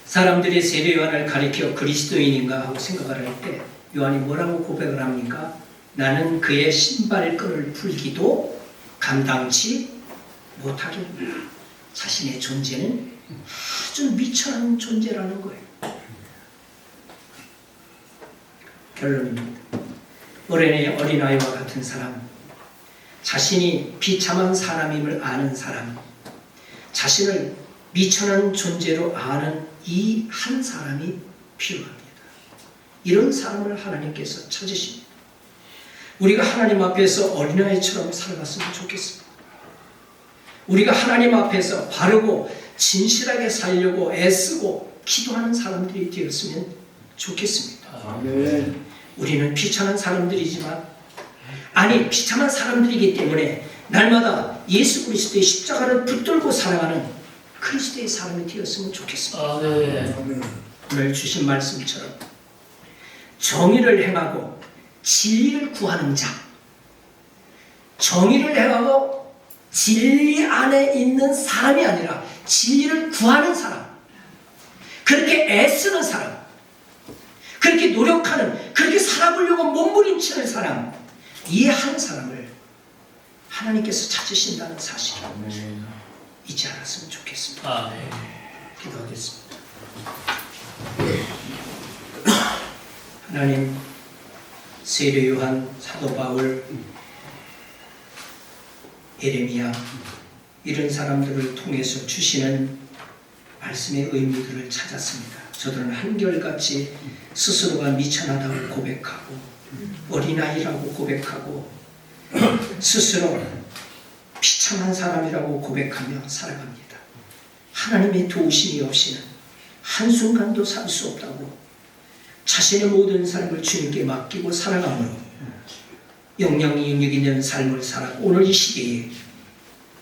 사람들이 세례 요한을 가리켜 그리스도인인가 하고 생각을 할 때 요한이 뭐라고 고백을 합니까? 나는 그의 신발끈을 풀기도 감당치 못하게 합니다. 자신의 존재는 아주 미천한 존재라는 거예요. 결론입니다. 어린아이와 같은 사람, 자신이 비참한 사람임을 아는 사람, 자신을 미천한 존재로 아는 이 한 사람이 필요합니다. 이런 사람을 하나님께서 찾으십니다. 우리가 하나님 앞에서 어린아이처럼 살아갔으면 좋겠습니다. 우리가 하나님 앞에서 바르고 진실하게 살려고 애쓰고 기도하는 사람들이 되었으면 좋겠습니다. 아멘. 우리는 비참한 사람들이지만, 비참한 사람들이기 때문에 날마다 예수 그리스도의 십자가를 붙들고 살아가는 그리스도의 사람이 되었으면 좋겠습니다. 오늘 주신 말씀처럼 정의를 행하고 진리를 구하는 자, 정의를 행하고 진리 안에 있는 사람이 아니라 진리를 구하는 사람, 그렇게 애쓰는 사람, 그렇게 노력하는, 그렇게 살아보려고 몸부림치는 사람, 이 한 사람을 하나님께서 찾으신다는 사실을 잊지 않았으면 좋겠습니다. 기도하겠습니다. 하나님, 세례 요한, 사도 바울, 예레미야, 이런 사람들을 통해서 주시는 말씀의 의미들을 찾았습니다. 저들은 한결같이 스스로가 미천하다고 고백하고 어린아이라고 고백하고 스스로 비참한 사람이라고 고백하며 살아갑니다. 하나님의 도우심이 없이는 한순간도 살 수 없다고 자신의 모든 삶을 주님께 맡기고 살아가므로 영향이 있는 삶을 살아 오늘 이 시대에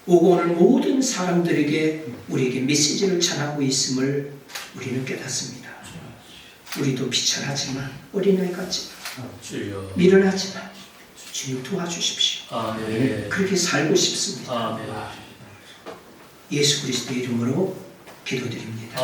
오고 오는 모든 사람들에게 우리에게 메시지를 전하고 있음을 우리는 깨닫습니다. 우리도 비천하지만 어린아이 같지만 미련하지만 주님 도와주십시오. 그렇게 살고 싶습니다. 예수 그리스도의 이름으로 기도드립니다.